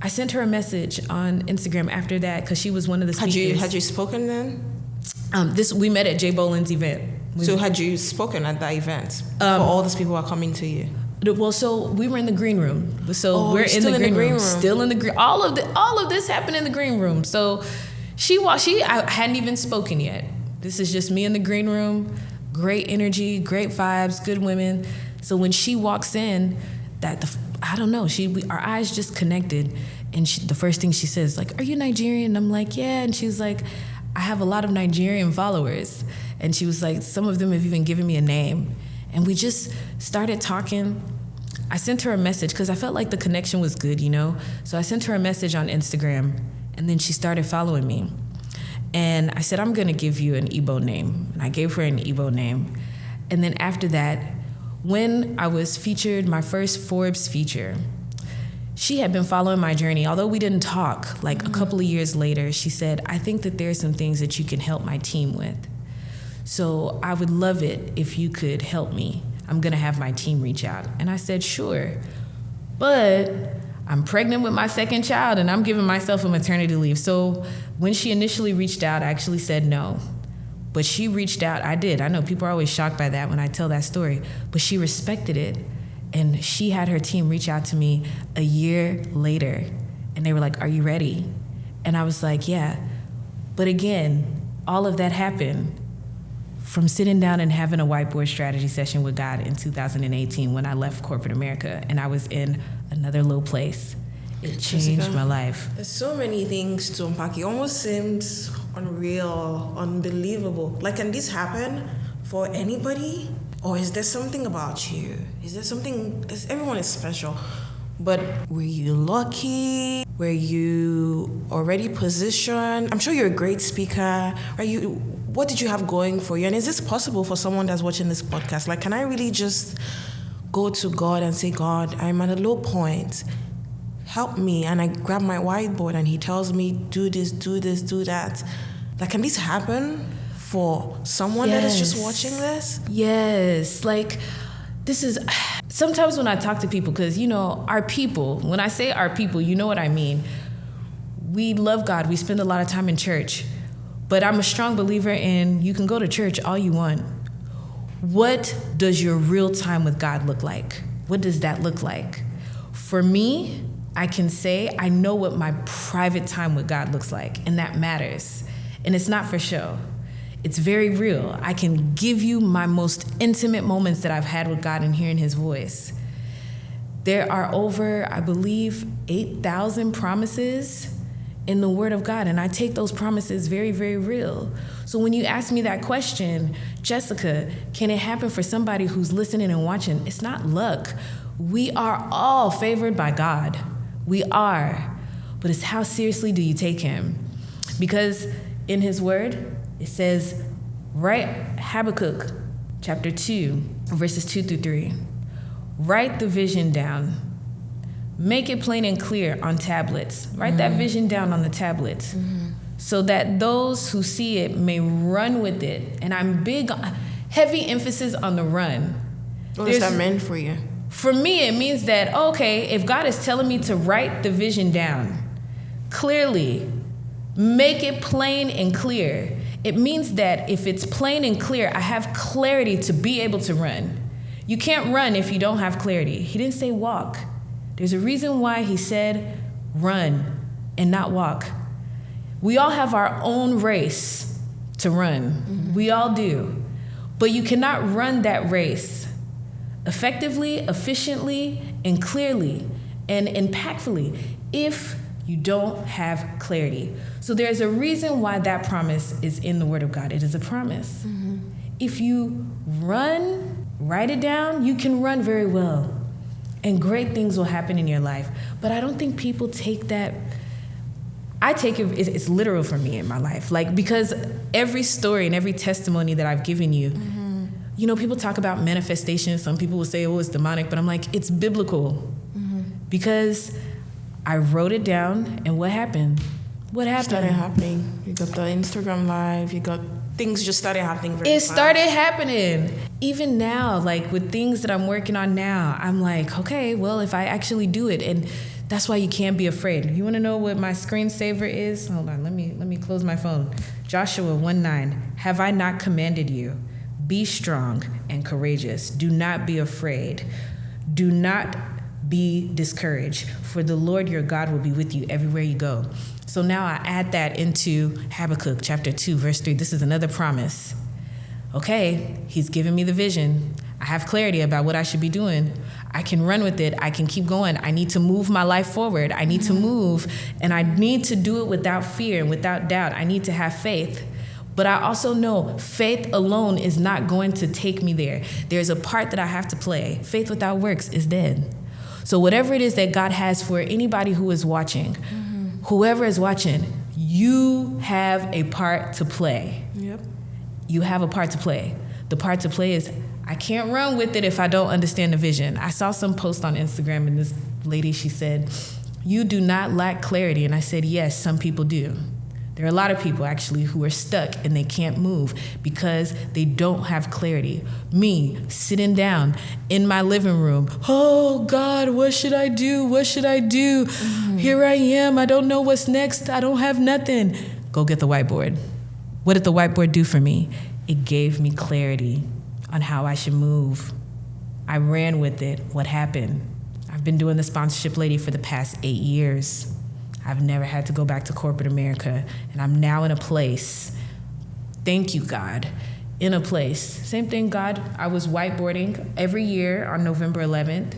I sent her a message on Instagram after that because she was one of the speakers. Had you spoken then? We met at Jay Bolin's event. So had you spoken at that event for all these people who are coming to you? Well, so we were in the green room. So we're in the green room. Still in the green. All of this happened in the green room. So I hadn't even spoken yet. This is just me in the green room. Great energy, great vibes, good women. So when she walks in, I don't know, our eyes just connected. And the first thing she says, like, are you Nigerian? And I'm like, yeah. And she was like, I have a lot of Nigerian followers. And she was like, some of them have even given me a name. And we just started talking. I sent her a message because I felt like the connection was good, So I sent her a message on Instagram, and then she started following me. And I said, I'm going to give you an Igbo name. And I gave her an Igbo name. And then after that, when I was featured, my first Forbes feature, she had been following my journey. Although we didn't talk, like a couple of years later, she said, I think that there's some things that you can help my team with. So I would love it if you could help me. I'm going to have my team reach out. And I said, sure. But I'm pregnant with my second child and I'm giving myself a maternity leave. So when she initially reached out, I actually said no. But she reached out. I did. I know people are always shocked by that when I tell that story. But she respected it. And she had her team reach out to me a year later. And they were like, are you ready? And I was like, yeah. But again, all of that happened from sitting down and having a whiteboard strategy session with God in 2018 when I left corporate America and I was in another low place. It changed my life. There's so many things to unpack. It almost seems unreal, unbelievable. Like, can this happen for anybody? Or is there something about you? Is there something, everyone is special. But were you lucky? Were you already positioned? I'm sure you're a great speaker. What did you have going for you? And is this possible for someone that's watching this podcast? Like, can I really just go to God and say, God, I'm at a low point. Help me. And I grab my whiteboard and he tells me, do this, do that. Like, can this happen for someone that is just watching this? Yes. Like, this is... Sometimes when I talk to people, because, our people, when I say our people, you know what I mean. We love God. We spend a lot of time in church. But I'm a strong believer in you can go to church all you want. What does your real time with God look like? What does that look like? For me, I can say I know what my private time with God looks like, and that matters. And it's not for show. It's very real. I can give you my most intimate moments that I've had with God and hearing his voice. There are over, I believe, 8,000 promises in the Word of God, and I take those promises very, very real. So when you ask me that question, Jessica, can it happen for somebody who's listening and watching? It's not luck. We are all favored by God. We are. But it's how seriously do you take him? Because in his word, it says, write Habakkuk chapter 2, verses 2 through 3. Write the vision down. Make it plain and clear on tablets. Write that vision down on the tablets so that those who see it may run with it. And I'm big on heavy emphasis on the run. What does that mean for you? For me, it means that, okay, if God is telling me to write the vision down clearly, make it plain and clear. It means that if it's plain and clear, I have clarity to be able to run. You can't run if you don't have clarity. He didn't say walk. There's a reason why he said run and not walk. We all have our own race to run. We all do. But you cannot run that race effectively, efficiently, and clearly, and impactfully if you don't have clarity. So there's a reason why that promise is in the Word of God. It is a promise. If you run, write it down, you can run very well. And great things will happen in your life. But I don't think people take that. I take it, it's literal for me in my life. Like, because every story and every testimony that I've given you, you know, people talk about manifestation. Some people will say, oh, it's demonic. But I'm like, it's biblical. Because I wrote it down, and what happened? What happened? It started happening. You got the Instagram live. You got things just started happening very fast. It started happening. Even now, like with things that I'm working on now, I'm like, okay, well, if I actually do it, and that's why you can't be afraid. You want to know what my screensaver is? Hold on, let me close my phone. Joshua 1:9. Have I not commanded you? Be strong and courageous. Do not be afraid. Do not be discouraged, for the Lord your God will be with you everywhere you go. So now I add that into Habakkuk chapter 2, verse 3. This is another promise. Okay, he's given me the vision. I have clarity about what I should be doing. I can run with it. I can keep going. I need to move my life forward. I need to move, and I need to do it without fear and without doubt. I need to have faith. But I also know faith alone is not going to take me there. There's a part that I have to play. Faith without works is dead. So whatever it is that God has for anybody who is watching, whoever is watching, you have a part to play. Yep. You have a part to play. The part to play is, I can't run with it if I don't understand the vision. I saw some post on Instagram, and this lady, she said, you do not lack clarity. And I said, yes, some people do. There are a lot of people actually who are stuck and they can't move because they don't have clarity. Me, sitting down in my living room, oh God, what should I do? What should I do? Here I am, I don't know what's next. I don't have nothing. Go get the whiteboard. What did the whiteboard do for me? It gave me clarity on how I should move. I ran with it. What happened? I've been doing the sponsorship lady for the past 8 years. I've never had to go back to corporate America, and I'm now in a place, thank you, God, in a place. Same thing, God, I was whiteboarding every year on November 11th.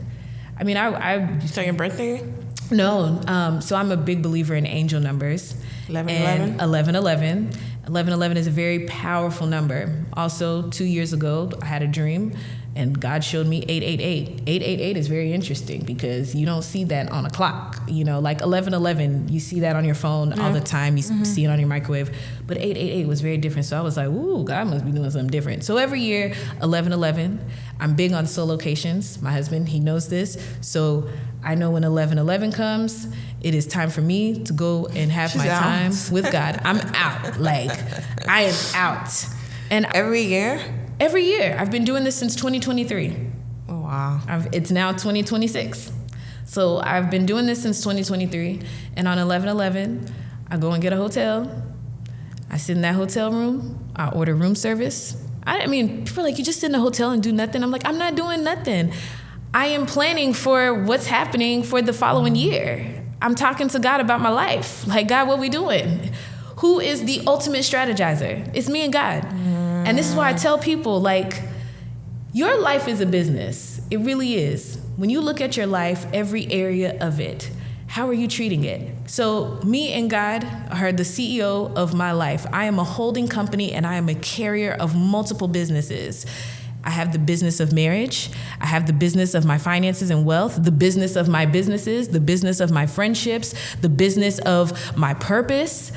I mean, You saw your birthday? No, so I'm a big believer in angel numbers. 11/11? 11/11. 11/11 is a very powerful number. Also, 2 years ago, I had a dream, and God showed me 888. 888 is very interesting because you don't see that on a clock. You know, like 11/11, you see that on your phone all the time. You see it on your microwave. But 888 was very different. So I was like, ooh, God must be doing something different. So every year, 11/11, I'm big on solocations. My husband, he knows this. So I know when 11/11 comes, it is time for me to go and have my time with God. I'm out. Like, I am out. And Every year? Every year. I've been doing this since 2023. Oh, wow. It's now 2026. So I've been doing this since 2023. And on 11/11, I go and get a hotel. I sit in that hotel room. I order room service. I mean, people are like, you just sit in a hotel and do nothing. I'm like, I'm not doing nothing. I am planning for what's happening for the following year. I'm talking to God about my life. Like, God, what we doing? Who is the ultimate strategizer? It's me and God. And this is why I tell people, like, your life is a business. It really is. When you look at your life, every area of it How are you treating it? So me and God are the CEO of my life. I am a holding company and I am a carrier of multiple businesses. I have the business of marriage. I have the business of my finances and wealth, the business of my businesses, the business of my friendships, the business of my purpose.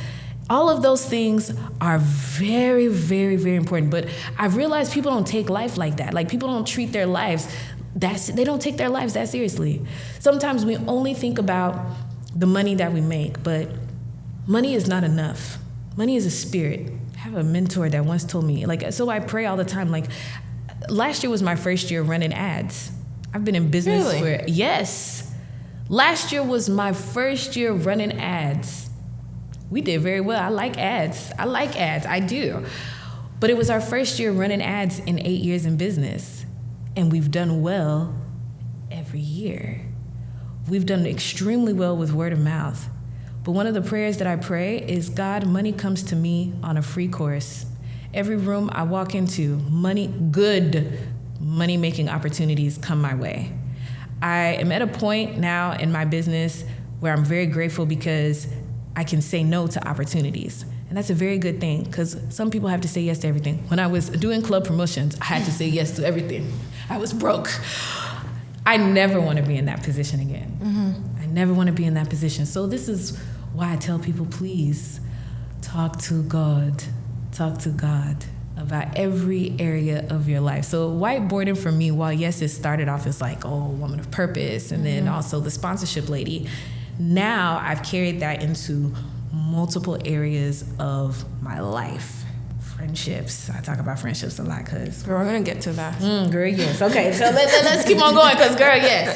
All of those things are very, very, very important. But I've realized people don't take life like that. Like people don't treat their lives they don't take their lives that seriously. Sometimes we only think about the money that we make, but money is not enough. Money is a spirit. I have a mentor that once told me, so I pray all the time. Like, last year was my first year running ads. I've been in business Really? Yes. Last year was my first year running ads. We did very well. I like ads. I do. But it was our first year running ads in 8 years in business. And we've done well every year. We've done extremely well with word of mouth. But one of the prayers that I pray is, God, money comes to me on a free course. Every room I walk into, good money-making opportunities come my way. I am at a point now in my business where I'm very grateful because I can say no to opportunities. And that's a very good thing because some people have to say yes to everything. When I was doing club promotions, I had to say yes to everything. I was broke. I never want to be in that position again. Mm-hmm. I never want to be in that position. So this is why I tell people, please talk to God. Talk to God about every area of your life. So whiteboarding for me, while yes, it started off as woman of purpose, and then also the sponsorship lady, now I've carried that into multiple areas of my life. Friendships. I talk about friendships a lot because... Girl, we're going to get to that. Girl, yes. Okay, so let's keep on going because, girl, yes.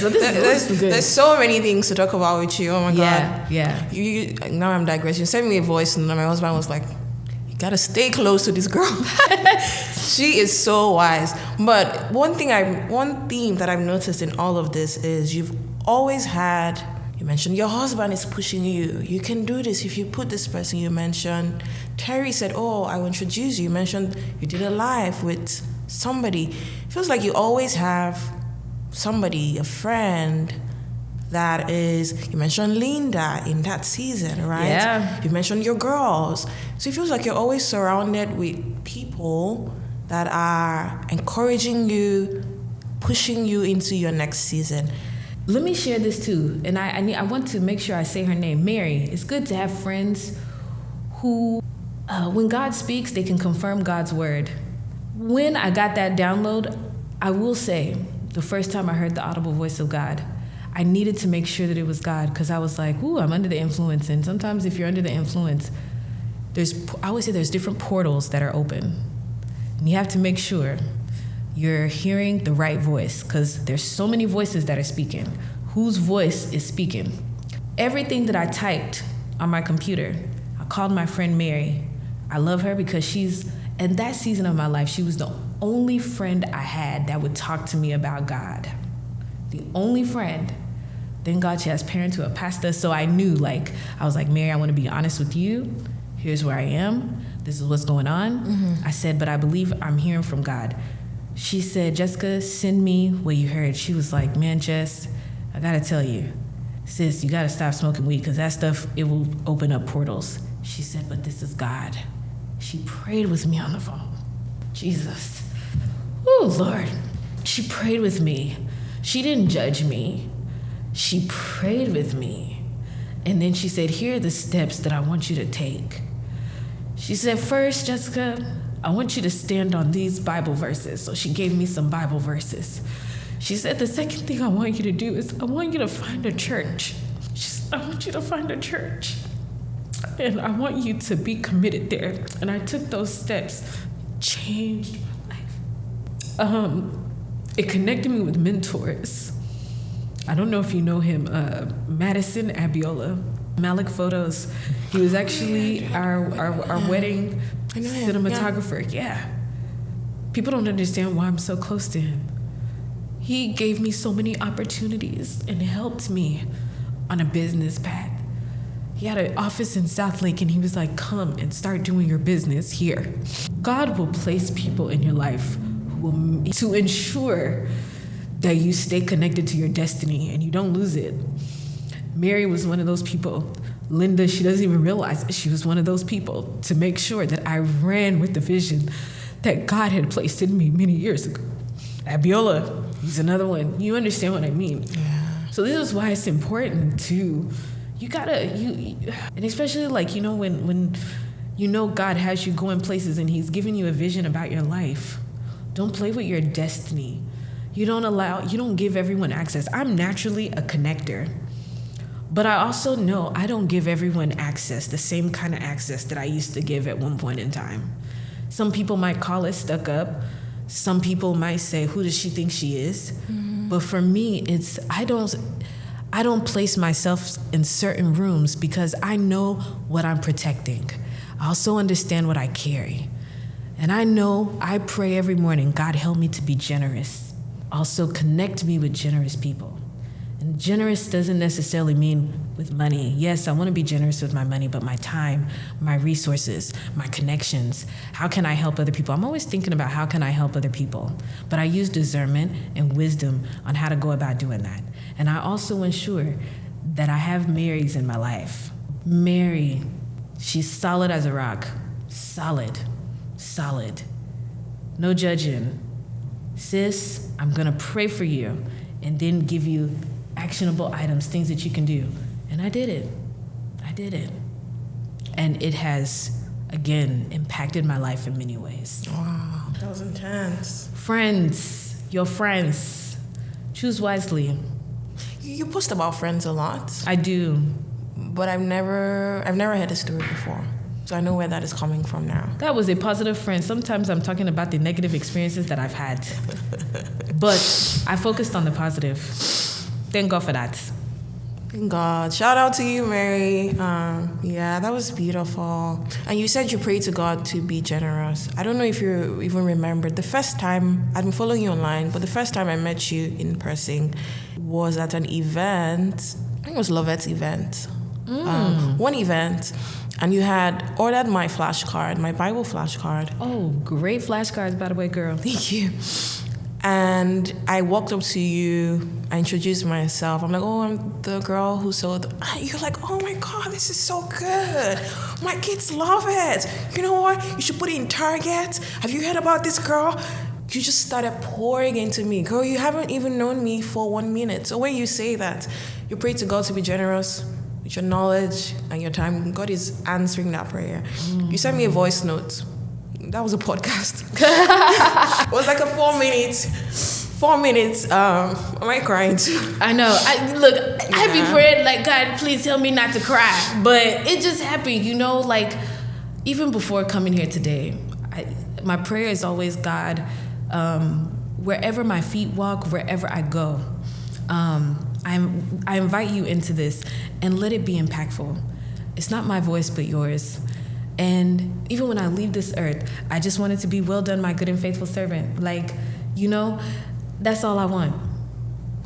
So this is good. There's so many things to talk about with you. Oh, my God. Yeah. You now I'm digressing. You sent me a voice and my husband was like, you got to stay close to this girl. She is so wise. But one theme that I've noticed in all of this is you've always had... You mentioned your husband is pushing you. You can do this if you put this person. You mentioned Terry said, I will introduce you. You mentioned you did a live with somebody. It feels like you always have somebody, a friend that is, you mentioned Linda in that season, right? Yeah. You mentioned your girls. So it feels like you're always surrounded with people that are encouraging you, pushing you into your next season. Let me share this too, and I want to make sure I say her name, Mary. It's good to have friends who, when God speaks, they can confirm God's word. When I got that download, I will say, the first time I heard the audible voice of God, I needed to make sure that it was God because I was like, I'm under the influence. And sometimes if you're under the influence, I always say there's different portals that are open. And you have to make sure you're hearing the right voice because there's so many voices that are speaking. Whose voice is speaking? Everything that I typed on my computer, I called my friend Mary. I love her because she's, in that season of my life, she was the only friend I had that would talk to me about God. The only friend. Thank God she has parents who are pastors, so I knew, I was like, Mary, I want to be honest with you. Here's where I am. This is what's going on. Mm-hmm. I said, but I believe I'm hearing from God. She said, Jessica, send me what you heard. She was like, man, Jess, I gotta tell you, sis, you gotta stop smoking weed because that stuff, it will open up portals. She said, but this is God. She prayed with me on the phone. Jesus. Oh, Lord. She prayed with me. She didn't judge me. She prayed with me. And then she said, here are the steps that I want you to take. She said, first, Jessica, I want you to stand on these Bible verses. So she gave me some Bible verses. She said, the second thing I want you to do is I want you to find a church. She said, I want you to find a church. And I want you to be committed there. And I took those steps, changed my life. It connected me with mentors. I don't know if you know him, Madison Abiola, Malik Photos. He was actually our wedding cinematographer. Yeah. People don't understand why I'm so close to him. He gave me so many opportunities and helped me on a business path. He had an office in South Lake and he was like, come and start doing your business here. God will place people in your life to ensure that you stay connected to your destiny and you don't lose it. Mary was one of those people. Linda, she doesn't even realize it. She was one of those people to make sure that I ran with the vision that God had placed in me many years ago. Abiola, he's another one. You understand what I mean? Yeah. So this is why it's important to, and especially like, when God has you going places and he's giving you a vision about your life, don't play with your destiny. You don't give everyone access. I'm naturally a connector. But I also know I don't give everyone access, the same kind of access that I used to give at one point in time. Some people might call it stuck up. Some people might say, who does she think she is? Mm-hmm. But for me, I don't place myself in certain rooms because I know what I'm protecting. I also understand what I carry. And I know I pray every morning, God, help me to be generous. Also connect me with generous people. And generous doesn't necessarily mean with money. Yes, I want to be generous with my money, but my time, my resources, my connections. How can I help other people? I'm always thinking about how can I help other people? But I use discernment and wisdom on how to go about doing that. And I also ensure that I have Marys in my life. Mary, she's solid as a rock. Solid. No judging. Sis, I'm going to pray for you and then give you actionable items, things that you can do. And I did it. And it has, again, impacted my life in many ways. Wow, that was intense. Friends, your friends, choose wisely. You post about friends a lot. I do. But I've never heard a story before. So I know where that is coming from now. That was a positive friend. Sometimes I'm talking about the negative experiences that I've had. But I focused on the positive. Thank God for that. Thank God. Shout out to you, Mary. Yeah, that was beautiful. And you said you prayed to God to be generous. I don't know if you even remember. The first time, I've been following you online, but the first time I met you in person was at an event. I think it was Lovette's event. One event. And you had ordered my flashcard, my Bible flashcard. Oh, great flashcards, by the way, girl. Thank you. And I walked up to you, I introduced myself. I'm like, oh, I'm the girl who sold. You're like, oh my God, this is so good. My kids love it. You know what? You should put it in Target. Have you heard about this girl? You just started pouring into me. Girl, you haven't even known me for 1 minute. So when you say that, you pray to God to be generous with your knowledge and your time, God is answering that prayer. You sent me a voice note. That was a podcast. It was like a 4 minutes. 4 minutes. Am I crying too? I know. I'd be praying like, God, please help me not to cry. But it just happened, like even before coming here today, my prayer is always, God, wherever my feet walk, wherever I go, I invite you into this and let it be impactful. It's not my voice, but yours. And even when I leave this earth, I just want it to be well done, my good and faithful servant. That's all I want.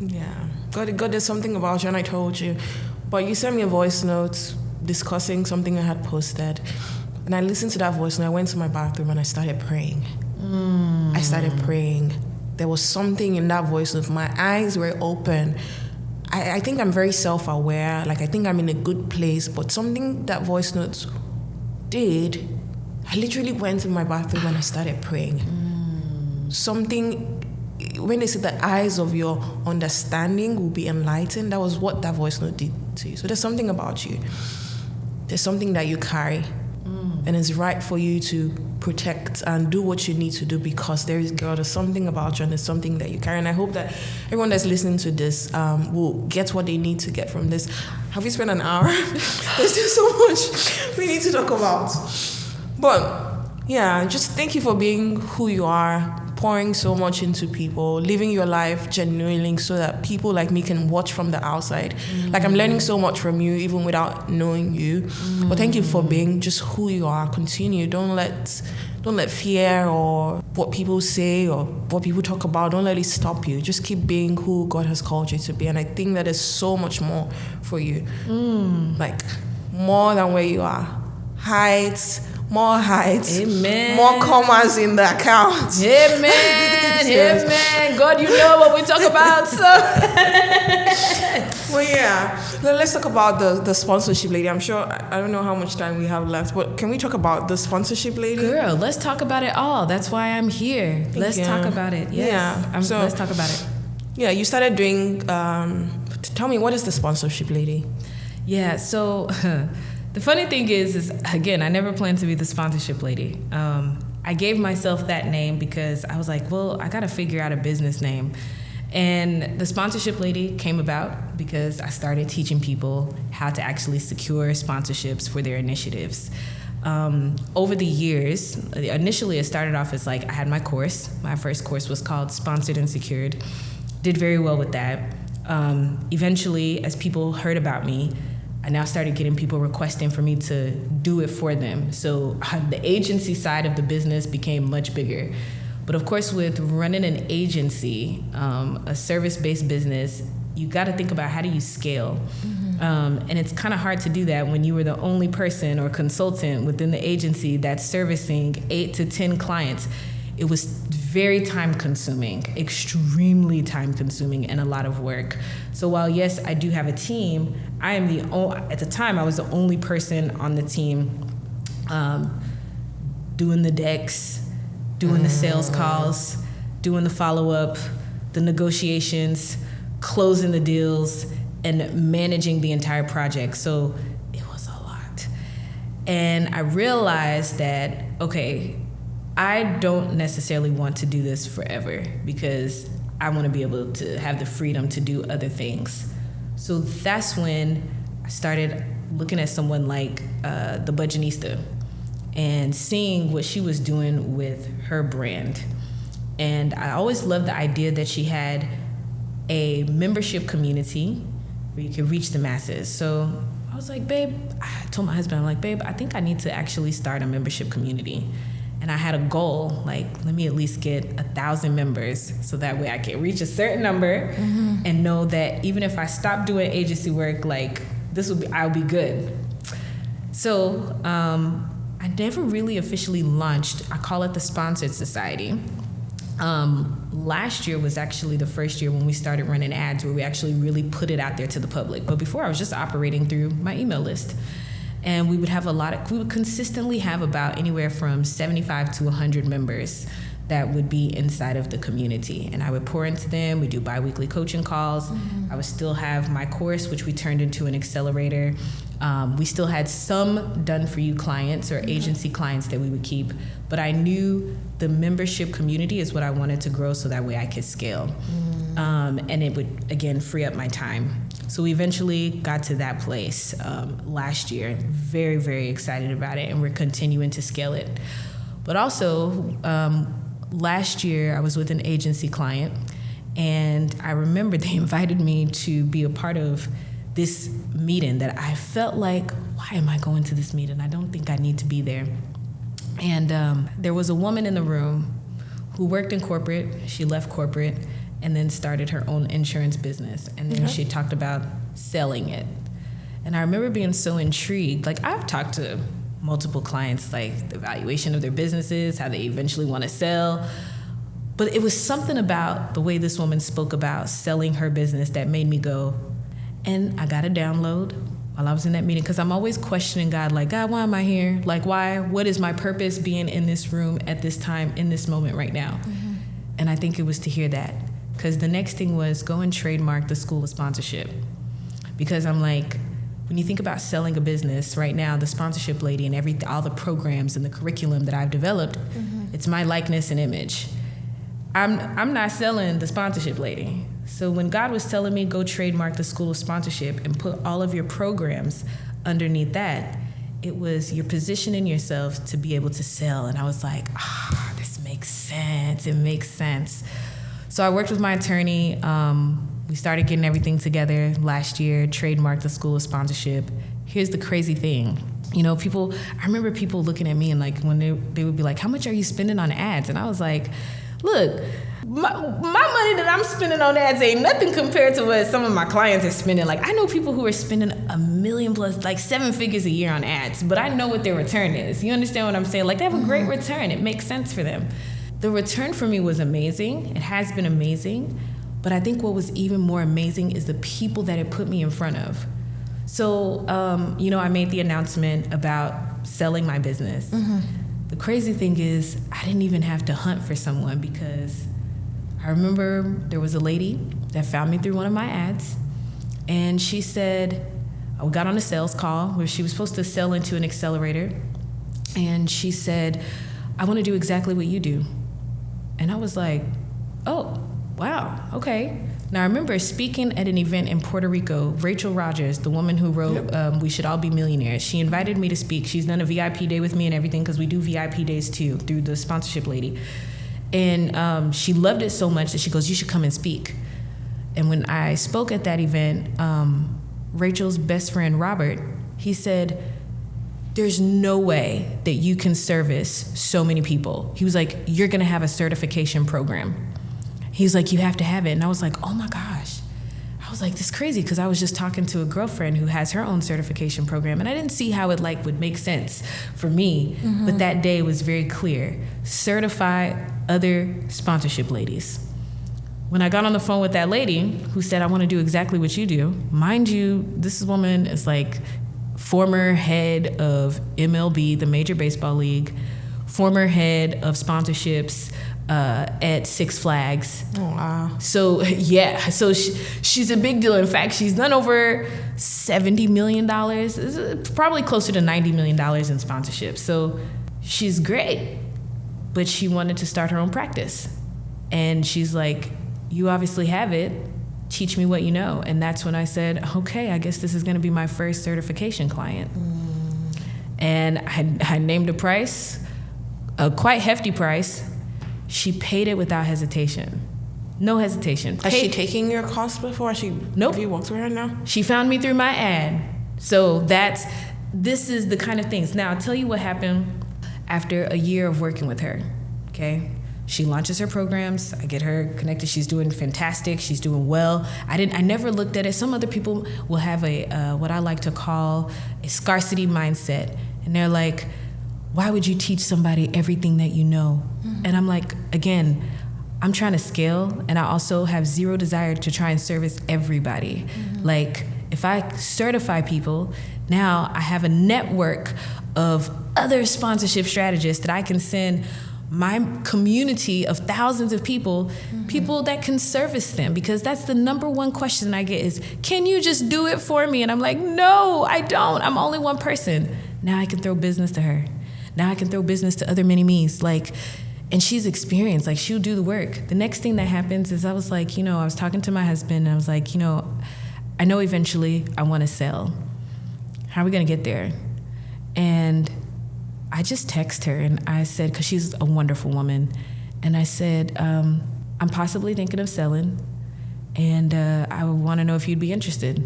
Yeah. God, there's something about you, and I told you. But you sent me a voice note discussing something I had posted. And I listened to that voice, and I went to my bathroom, and I started praying. I started praying. There was something in that voice note. My eyes were open. I think I'm very self-aware. I think I'm in a good place. But something that voice note did, I literally went to my bathroom and I started praying. Something, when they say the eyes of your understanding will be enlightened, that was what that voice note did to you. So there's something about you. There's something that you carry. And it's right for you to protect and do what you need to do because there's something about you and there's something that you carry. And I hope that everyone that's listening to this will get what they need to get from this. Have we spent an hour? There's still so much we need to talk about. But yeah, just thank you for being who you are, pouring so much into people, living your life genuinely so that people like me can watch from the outside. I'm learning so much from you even without knowing you. But thank you for being just who you are. Continue. Don't let fear or what people say or what people talk about, don't let it stop you. Just keep being who God has called you to be. And I think that there's so much more for you. More than where you are. More heights. Amen. More commas in the account. Amen. Amen. God, you know what we talk about. So Well, yeah. Let's talk about the sponsorship lady. I'm sure, I don't know how much time we have left, but can we talk about the sponsorship lady? Girl, let's talk about it all. That's why I'm here. Let's talk about it. Yes. Yeah. Let's talk about it. Yeah, you started doing, tell me, what is the sponsorship lady? Yeah, so the funny thing is again, I never planned to be the sponsorship lady. I gave myself that name because I was like, well, I got to figure out a business name. And the sponsorship lady came about because I started teaching people how to actually secure sponsorships for their initiatives. Over the years, initially it started off as like I had my course. My first course was called Sponsored and Secured. Did very well with that. Eventually, as people heard about me, I now started getting people requesting for me to do it for them. So the agency side of the business became much bigger. But of course, with running an agency, a service-based business, you got to think about how do you scale. And it's kind of hard to do that when you were the only person or consultant within the agency that's servicing 8 to 10 clients. It was very time-consuming, extremely time-consuming, and a lot of work. So while, yes, I do have a team, I am at the time, I was the only person on the team doing the decks, doing the sales calls, doing the follow-up, the negotiations, closing the deals, and managing the entire project. So it was a lot. And I realized that, okay, I don't necessarily want to do this forever because I want to be able to have the freedom to do other things. So that's when I started looking at someone like the Budgetnista and seeing what she was doing with her brand. And I always loved the idea that she had a membership community where you could reach the masses. So I was like, babe, I told my husband, I'm like, babe, I think I need to actually start a membership community. And I had a goal, like, let me at least get 1,000 members so that way I can reach a certain number and know that even if I stop doing agency work, like, I'll be good. So I never really officially launched. I call it the Sponsored Society. Last year was actually the first year when we started running ads where we actually really put it out there to the public. But before, I was just operating through my email list. And we would consistently have about anywhere from 75 to 100 members that would be inside of the community. And I would pour into them. We do bi-weekly coaching calls. I would still have my course, which we turned into an accelerator. We still had some done-for-you clients or agency clients that we would keep. But I knew the membership community is what I wanted to grow so that way I could scale. And it would, again, free up my time. So we eventually got to that place last year. Very, very excited about it, and we're continuing to scale it. But also, last year I was with an agency client, and I remember they invited me to be a part of this meeting that I felt like, why am I going to this meeting? I don't think I need to be there. And there was a woman in the room who worked in corporate. She left corporate and then started her own insurance business. And then she talked about selling it. And I remember being so intrigued. Like, I've talked to multiple clients, like the valuation of their businesses, how they eventually want to sell. But it was something about the way this woman spoke about selling her business that made me go. And I got a download while I was in that meeting, because I'm always questioning God, like, God, why am I here? Like, why? What is my purpose being in this room at this time, in this moment right now? And I think it was to hear that. Because the next thing was go and trademark the School of Sponsorship. Because I'm like, when you think about selling a business right now, the sponsorship lady and all the programs and the curriculum that I've developed, it's my likeness and image. I'm not selling the sponsorship lady. So when God was telling me go trademark the School of Sponsorship and put all of your programs underneath that, it was you're positioning yourself to be able to sell. And I was like, this makes sense. It makes sense. So I worked with my attorney. We started getting everything together last year, trademarked the School of Sponsorship. Here's the crazy thing. You know, I remember people looking at me and like when they would be like, how much are you spending on ads? And I was like, look, my money that I'm spending on ads ain't nothing compared to what some of my clients are spending. Like, I know people who are spending $1 million plus, like 7 figures a year on ads, but I know what their return is. You understand what I'm saying? Like, they have a great return. It makes sense for them. The return for me was amazing. It has been amazing. But I think what was even more amazing is the people that it put me in front of. So, I made the announcement about selling my business. Mm-hmm. The crazy thing is I didn't even have to hunt for someone, because I remember there was a lady that found me through one of my ads, and she said, I got on a sales call where she was supposed to sell into an accelerator, and she said, I want to do exactly what you do. And I was like, oh, wow, okay. Now, I remember speaking at an event in Puerto Rico. Rachel Rogers, the woman who wrote We Should All Be Millionaires, she invited me to speak. She's done a VIP day with me and everything, because we do VIP days too through the sponsorship lady. And she loved it so much that she goes, you should come and speak. And when I spoke at that event, Rachel's best friend, Robert, he said, there's no way that you can service so many people. He was like, you're going to have a certification program. He was like, you have to have it. And I was like, oh my gosh. I was like, this is crazy, because I was just talking to a girlfriend who has her own certification program, and I didn't see how it would make sense for me. Mm-hmm. But that day was very clear. Certify other sponsorship ladies. When I got on the phone with that lady who said, I want to do exactly what you do, mind you, this woman is like former head of MLB, the Major Baseball League, former head of sponsorships at Six Flags. Oh, wow. So, yeah. So she's a big deal. In fact, she's done over $70 million, probably closer to $90 million in sponsorships. So she's great, but she wanted to start her own practice. And she's like, you obviously have it. Teach me what you know. And that's when I said, okay, I guess this is going to be my first certification client. And I named a price, a quite hefty price. She paid it without hesitation. No hesitation. Has she taken your course before? Nope. Have you worked with her now? She found me through my ad. So this is the kind of things. Now, I'll tell you what happened after a year of working with her, okay? She launches her programs. I get her connected. She's doing fantastic. She's doing well. I never looked at it. Some other people will have a what I like to call a scarcity mindset. And they're like, why would you teach somebody everything that you know? Mm-hmm. And I'm like, again, I'm trying to scale, and I also have zero desire to try and service everybody. Mm-hmm. Like, if I certify people, now I have a network of other sponsorship strategists that I can send my community of thousands of people, mm-hmm. people that can service them, because that's the number one question I get is, can you just do it for me? And I'm like, no, I don't. I'm only one person. Now I can throw business to her. Now I can throw business to other mini-me's. Like, and she's experienced, like, she'll do the work. The next thing that happens is I was like, I was talking to my husband, and I was like, I know eventually I want to sell. How are we going to get there? And I just text her, and I said, because she's a wonderful woman, and I said, I'm possibly thinking of selling, and I want to know if you'd be interested.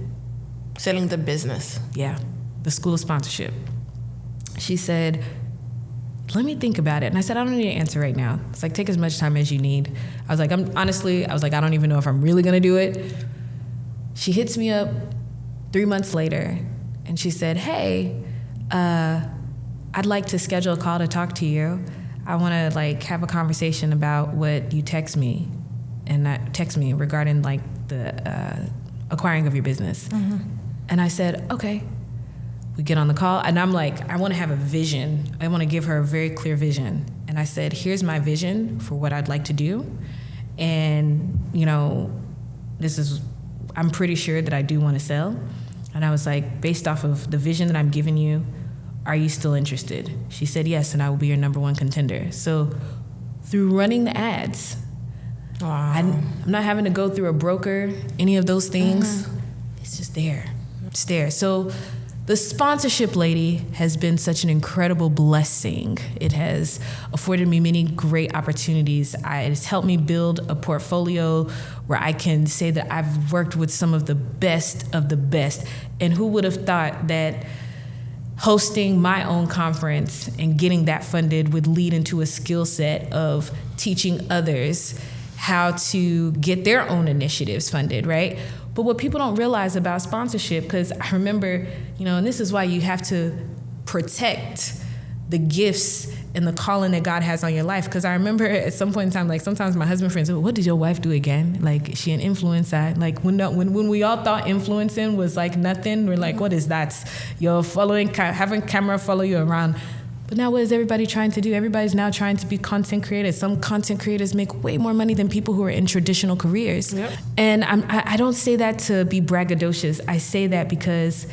Selling the business? Yeah, the school of sponsorship. She said, let me think about it. And I said, I don't need an answer right now. It's like, take as much time as you need. I was like, I don't even know if I'm really going to do it. She hits me up 3 months later, and she said, hey, I'd like to schedule a call to talk to you. I want to have a conversation about what you text me regarding the acquiring of your business. Mm-hmm. And I said, okay. We get on the call, and I'm like, I want to have a vision. I want to give her a very clear vision. And I said, here's my vision for what I'd like to do. And, I'm pretty sure that I do want to sell. And I was like, based off of the vision that I'm giving you, are you still interested? She said, yes, and I will be your number one contender. So through running the ads, wow. I'm not having to go through a broker, any of those things. Mm-hmm. It's just there. It's there. So the sponsorship lady has been such an incredible blessing. It has afforded me many great opportunities. It has helped me build a portfolio where I can say that I've worked with some of the best of the best. And who would have thought that hosting my own conference and getting that funded would lead into a skill set of teaching others how to get their own initiatives funded, right? But what people don't realize about sponsorship, because I remember, and this is why you have to protect the gifts and the calling that God has on your life. Because I remember at some point in time, like sometimes my husband friends, what did your wife do again? Like, is she an influencer? Like when we all thought influencing was like nothing, we're like, what is that? You're having camera follow you around. But now what is everybody trying to do? Everybody's now trying to be content creators. Some content creators make way more money than people who are in traditional careers. Yep. And I don't say that to be braggadocious. I say that because,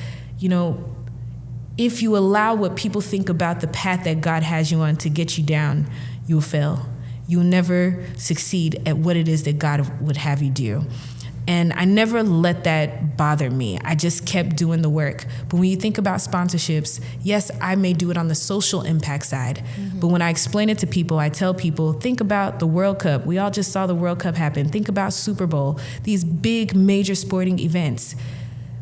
if you allow what people think about the path that God has you on to get you down, you'll fail. You'll never succeed at what it is that God would have you do. And I never let that bother me. I just kept doing the work. But when you think about sponsorships, yes, I may do it on the social impact side. Mm-hmm. But when I explain it to people, I tell people, think about the World Cup. We all just saw the World Cup happen. Think about Super Bowl, these big major sporting events.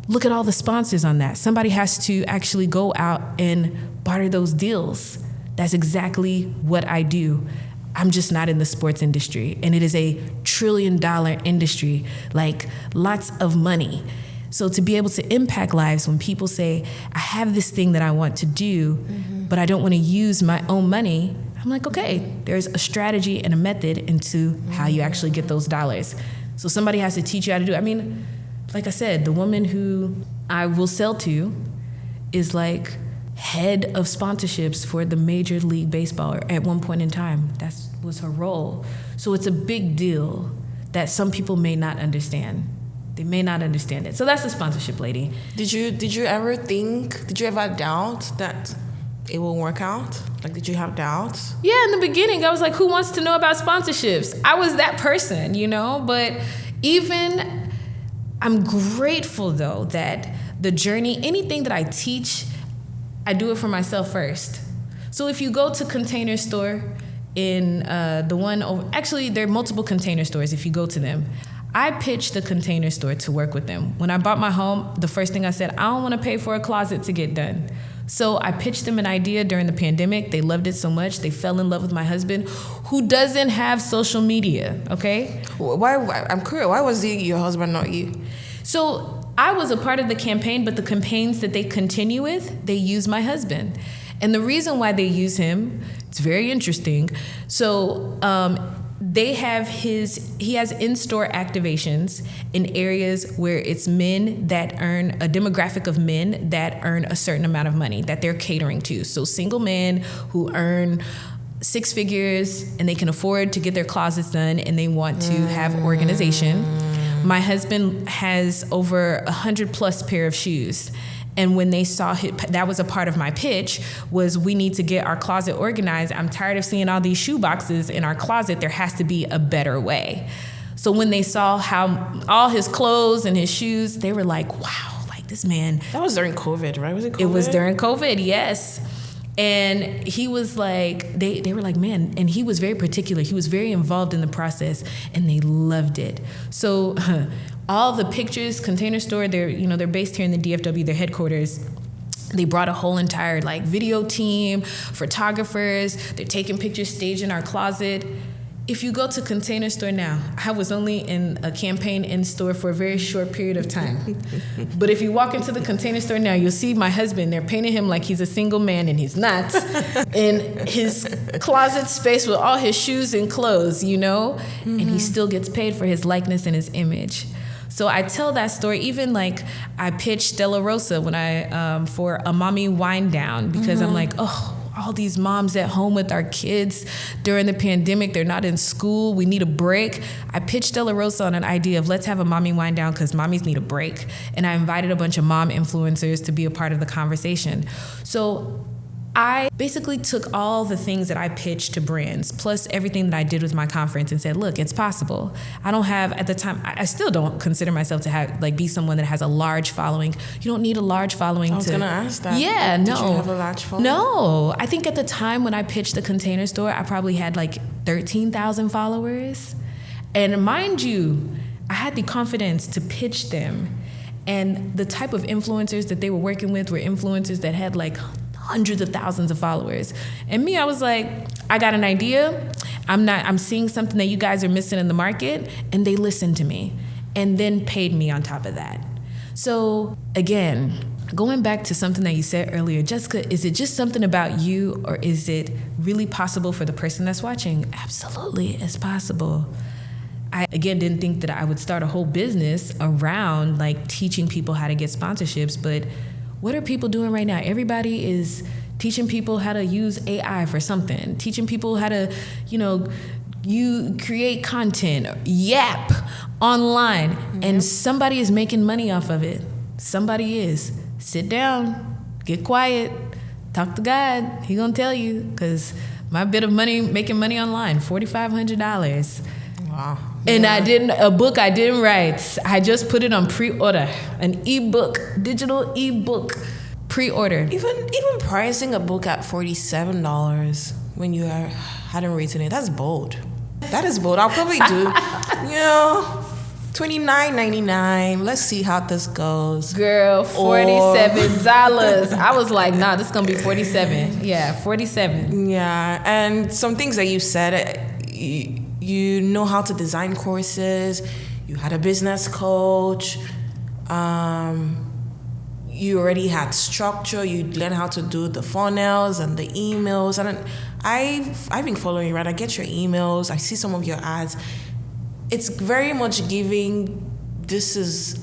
Look at all the sponsors on that. Somebody has to actually go out and barter those deals. That's exactly what I do. I'm just not in the sports industry. And it is a $1 trillion industry, like lots of money. So to be able to impact lives when people say, I have this thing that I want to do, but I don't want to use my own money, I'm like, okay, there's a strategy and a method into how you actually get those dollars. So somebody has to teach you how to do it. I mean, like I said, the woman who I will sell to is like head of sponsorships for the Major League Baseball at one point in time. That was her role. So it's a big deal that some people may not understand. They may not understand it. So that's the sponsorship lady. Did you ever doubt that it will work out? Like, did you have doubts? Yeah, in the beginning, I was like, who wants to know about sponsorships? I was that person, but even I'm grateful though that the journey, anything that I teach, I do it for myself first. So if you go to Container Store in the one over, actually there are multiple Container Stores if you go to them. I pitched the Container Store to work with them. When I bought my home, the first thing I said, I don't want to pay for a closet to get done. So I pitched them an idea during the pandemic. They loved it so much. They fell in love with my husband, who doesn't have social media, okay? Why? I'm curious. Why was he your husband, not you? So I was a part of the campaign, but the campaigns that they continue with, they use my husband. And the reason why they use him, it's very interesting. So he has in-store activations in areas where it's men that earn, a demographic of men that earn a certain amount of money that they're catering to. So single men who earn 6 figures and they can afford to get their closets done and they want to have organization. My husband has over 100+ pair of shoes. And when they saw that was a part of my pitch, was we need to get our closet organized. I'm tired of seeing all these shoe boxes in our closet. There has to be a better way. So when they saw how all his clothes and his shoes, they were like, wow, like this man. That was during COVID, right? Was it COVID? It was during COVID, yes. And he was like, they were like, man, and he was very particular. He was very involved in the process and they loved it. So all the pictures, Container Store, they're based here in the DFW, their headquarters. They brought a whole entire video team, photographers. They're taking pictures staged in our closet. If you go to Container Store now, I was only in a campaign in store for a very short period of time. But if you walk into the Container Store now, you'll see my husband. They're painting him like he's a single man, and he's not. In his closet space with all his shoes and clothes, and he still gets paid for his likeness and his image. So I tell that story, even I pitched Stella Rosa when for a mommy wind down, because I'm like, all these moms at home with our kids during the pandemic, they're not in school, we need a break. I pitched Stella Rosa on an idea of let's have a mommy wind down because mommies need a break. And I invited a bunch of mom influencers to be a part of the conversation. So I basically took all the things that I pitched to brands, plus everything that I did with my conference, and said, look, it's possible. I don't have, at the time, I still don't consider myself to have, be someone that has a large following. You don't need a large following. I was going to ask that. Yeah, no. Did you have a large following? No. I think at the time when I pitched the Container Store, I probably had 13,000 followers. And mind you, I had the confidence to pitch them. And the type of influencers that they were working with were influencers that had hundreds of thousands of followers. And me, I was like, I got an idea. I'm seeing something that you guys are missing in the market. And they listened to me and then paid me on top of that. So again, going back to something that you said earlier, Jessica, is it just something about you, or is it really possible for the person that's watching? Absolutely, it's possible. I, again, didn't think that I would start a whole business around like teaching people how to get sponsorships, but what are people doing right now? Everybody is teaching people how to use AI for something, teaching people how to, you create content, yap online, and somebody is making money off of it. Somebody is. Sit down, get quiet, talk to God. He gonna tell you, because my bit of money, making money online, $4,500. Wow. And a book I didn't write. I just put it on pre-order. An ebook, digital ebook, pre-ordered. Even pricing a book at $47 when you hadn't written it, that's bold. That is bold. I'll probably do, $29.99. Let's see how this goes. Girl, $47. I was like, nah, this is gonna be $47. Yeah, $47. Yeah, and some things that you said, you know how to design courses. You had a business coach. You already had structure. You learned how to do the funnels and the emails. And I've been following you, right? I get your emails. I see some of your ads. It's very much giving, this is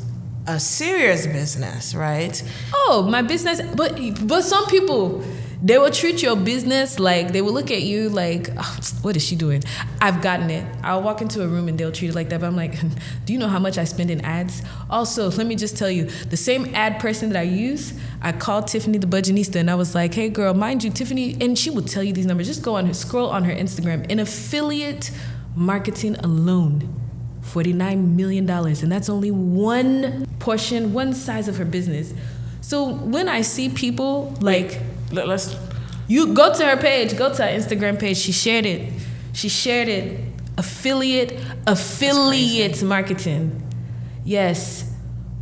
a serious business, right? Oh, my business, but some people, they will treat your business like, they will look at you like, oh, what is she doing? I've gotten it. I'll walk into a room and they'll treat it like that, but I'm like, do you know how much I spend in ads? Also, let me just tell you, the same ad person that I use, I called Tiffany the Budgetnista and I was like, hey girl, mind you, Tiffany, and she would tell you these numbers, just scroll on her Instagram, in affiliate marketing alone, $49 million, and that's only one portion, one size of her business. So when I see people like, you go to her page, go to her Instagram page, she shared it, affiliate marketing. Yes,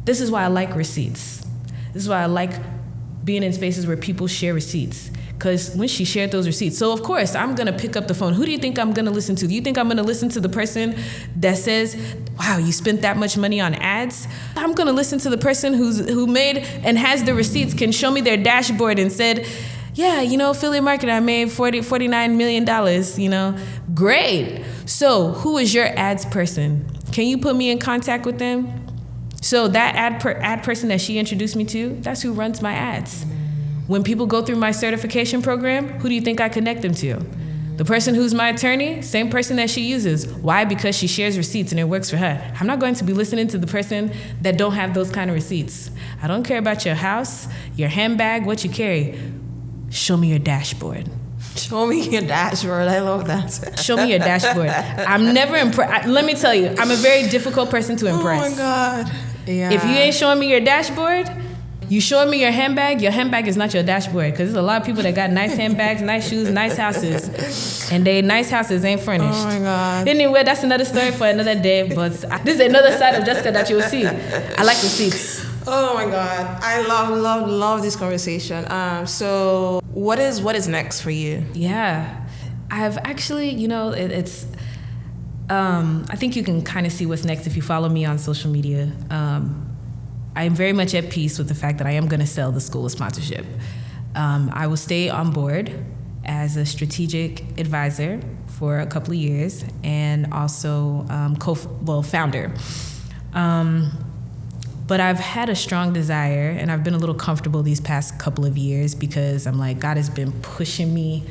this is why I like receipts. This is why I like being in spaces where people share receipts. Because when she shared those receipts, so of course I'm gonna pick up the phone. Who do you think I'm gonna listen to? Do you think I'm gonna listen to the person that says, wow, you spent that much money on ads? I'm gonna listen to the person who made and has the receipts, can show me their dashboard and said, yeah, affiliate marketing, I made $49 million, great. So who is your ads person? Can you put me in contact with them? So that ad person that she introduced me to, that's who runs my ads. When people go through my certification program, who do you think I connect them to? The person who's my attorney, same person that she uses. Why? Because she shares receipts and it works for her. I'm not going to be listening to the person that don't have those kind of receipts. I don't care about your house, your handbag, what you carry. Show me your dashboard. Show me your dashboard. I love that. Show me your dashboard. I'm never impressed. Let me tell you, I'm a very difficult person to impress. Oh my God. Yeah. If you ain't showing me your dashboard, you showing me your handbag is not your dashboard, because there's a lot of people that got nice handbags, nice shoes, nice houses, and they nice houses ain't furnished. Oh my God. Anyway, that's another story for another day, but this is another side of Jessica that you'll see. I like receipts. Oh my God. I love this conversation. So what is next for you? Yeah. I've actually, it's I think you can kind of see what's next if you follow me on social media. I am very much at peace with the fact that I am going to sell the school of sponsorship. I will stay on board as a strategic advisor for a couple of years, and also founder. But I've had a strong desire, and I've been a little comfortable these past couple of years, because I'm like, God has been pushing me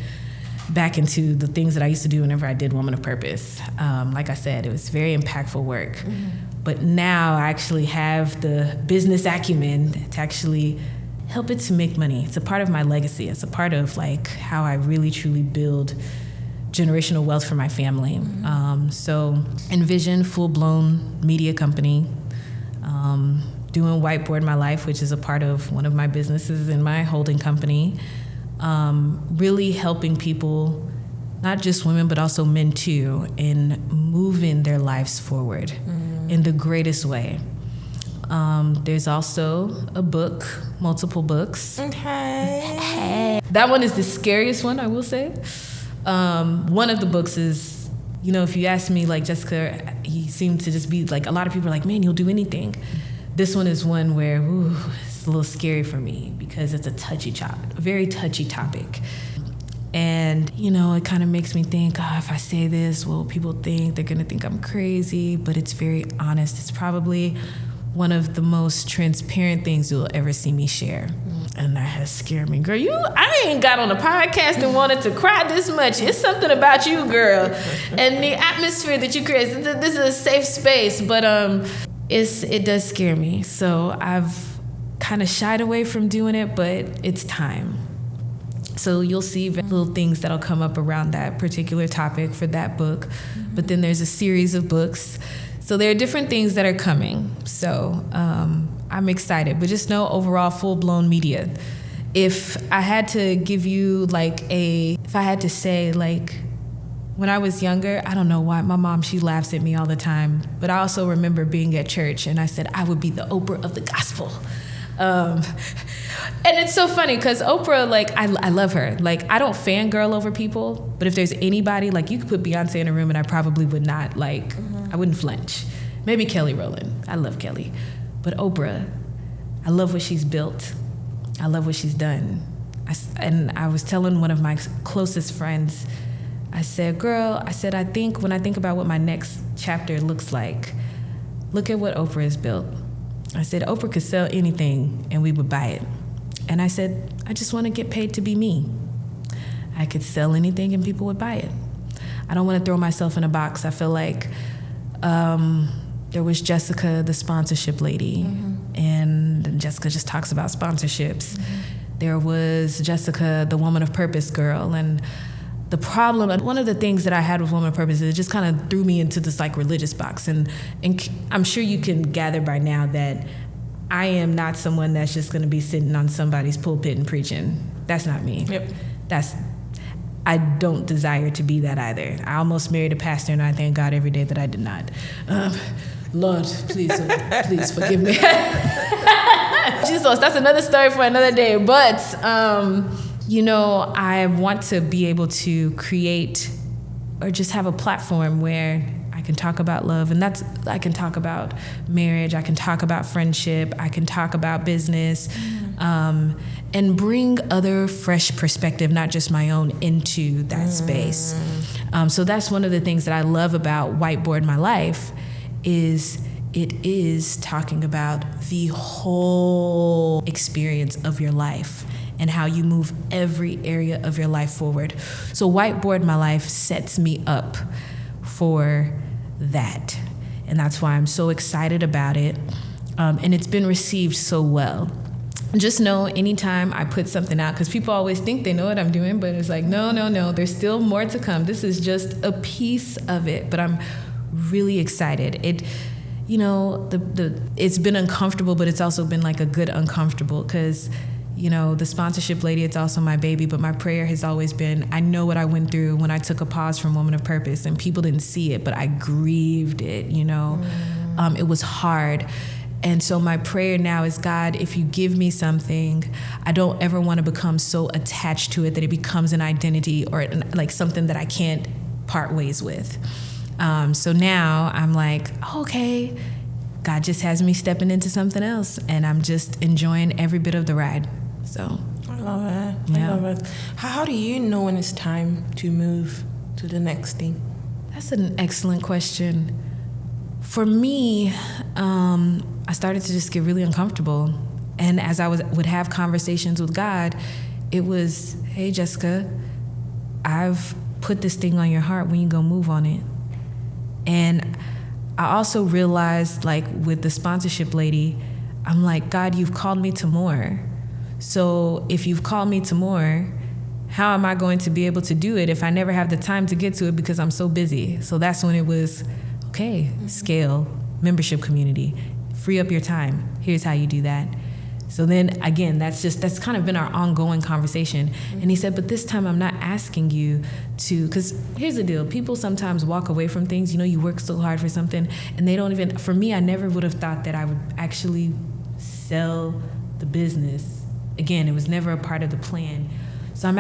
back into the things that I used to do whenever I did Woman of Purpose. Like I said, it was very impactful work. Mm-hmm. But now I actually have the business acumen to actually help it to make money. It's a part of my legacy. It's a part of like how I really truly build generational wealth for my family. Mm-hmm. So envision full-blown media company, doing Whiteboard My Life, which is a part of one of my businesses in my holding company, really helping people, not just women, but also men too, in moving their lives forward in the greatest way. There's also a book, multiple books. Okay. That one is the scariest one, I will say. One of the books is, if you ask me, like, Jessica, you seem to just be like, a lot of people are like, man, you'll do anything. This one is one where, it's a little scary for me because it's a very touchy topic. And, it kind of makes me think, if I say this, what will people think? They're going to think I'm crazy, but it's very honest. It's probably one of the most transparent things you'll ever see me share. And that has scared me. Girl, I ain't got on a podcast and wanted to cry this much. It's something about you, girl. And the atmosphere that you create. This is a safe space, but it does scare me. So I've kind of shied away from doing it, but it's time. So you'll see little things that'll come up around that particular topic for that book. But then there's a series of books. So there are different things that are coming. So I'm excited. But just know overall full-blown media. If I had to give you if I had to say when I was younger, I don't know why, my mom, she laughs at me all the time. But I also remember being at church and I said, I would be the Oprah of the gospel. And it's so funny because Oprah, I love her. I don't fangirl over people, but if there's anybody, you could put Beyonce in a room and I probably would not, I wouldn't flinch. Maybe Kelly Rowland. I love Kelly. But Oprah, I love what she's built. I love what she's done. I was telling one of my closest friends, I said, girl, I think when I think about what my next chapter looks like, look at what Oprah has built. I said, Oprah could sell anything and we would buy it. And I said, I just want to get paid to be me. I could sell anything and people would buy it. I don't want to throw myself in a box. I feel like there was Jessica, the sponsorship lady, and Jessica just talks about sponsorships. There was Jessica, the woman of purpose girl, and the problem, one of the things that I had with Woman of Purpose is it just kind of threw me into this religious box. And I'm sure you can gather by now that I am not someone that's just going to be sitting on somebody's pulpit and preaching. That's not me. Yep. I don't desire to be that either. I almost married a pastor and I thank God every day that I did not. Lord, please forgive me. Jesus, that's another story for another day. But, I want to be able to create or just have a platform where I can talk about love, and I can talk about marriage, I can talk about friendship, I can talk about business, and bring other fresh perspective, not just my own, into that space. So that's one of the things that I love about Whiteboard My Life is it is talking about the whole experience of your life and how you move every area of your life forward. So Whiteboard My Life sets me up for that. And that's why I'm so excited about it. And it's been received so well. Just know anytime I put something out, because people always think they know what I'm doing, but it's no, there's still more to come. This is just a piece of it, but I'm really excited. It's been uncomfortable, but it's also been a good uncomfortable because the sponsorship lady, it's also my baby, but my prayer has always been, I know what I went through when I took a pause from Woman of Purpose and people didn't see it, but I grieved it, It was hard. And so my prayer now is, God, if you give me something, I don't ever want to become so attached to it that it becomes an identity or something that I can't part ways with. So now I'm okay, God just has me stepping into something else and I'm just enjoying every bit of the ride. So I love it. Yeah. I love it. How do you know when it's time to move to the next thing? That's an excellent question. For me, I started to just get really uncomfortable. And as I would have conversations with God, it was, hey, Jessica, I've put this thing on your heart. When you gonna move on it? And I also realized, with the sponsorship lady, I'm God, you've called me to more. So if you've called me to more, how am I going to be able to do it if I never have the time to get to it because I'm so busy? So that's when it was, okay, scale, membership community, free up your time. Here's how you do that. So then again, that's kind of been our ongoing conversation. And he said, but this time I'm not asking you to, because here's the deal. People sometimes walk away from things. You work so hard for something and they don't even, for me, I never would have thought that I would actually sell the business. Again, it was never a part of the plan. So I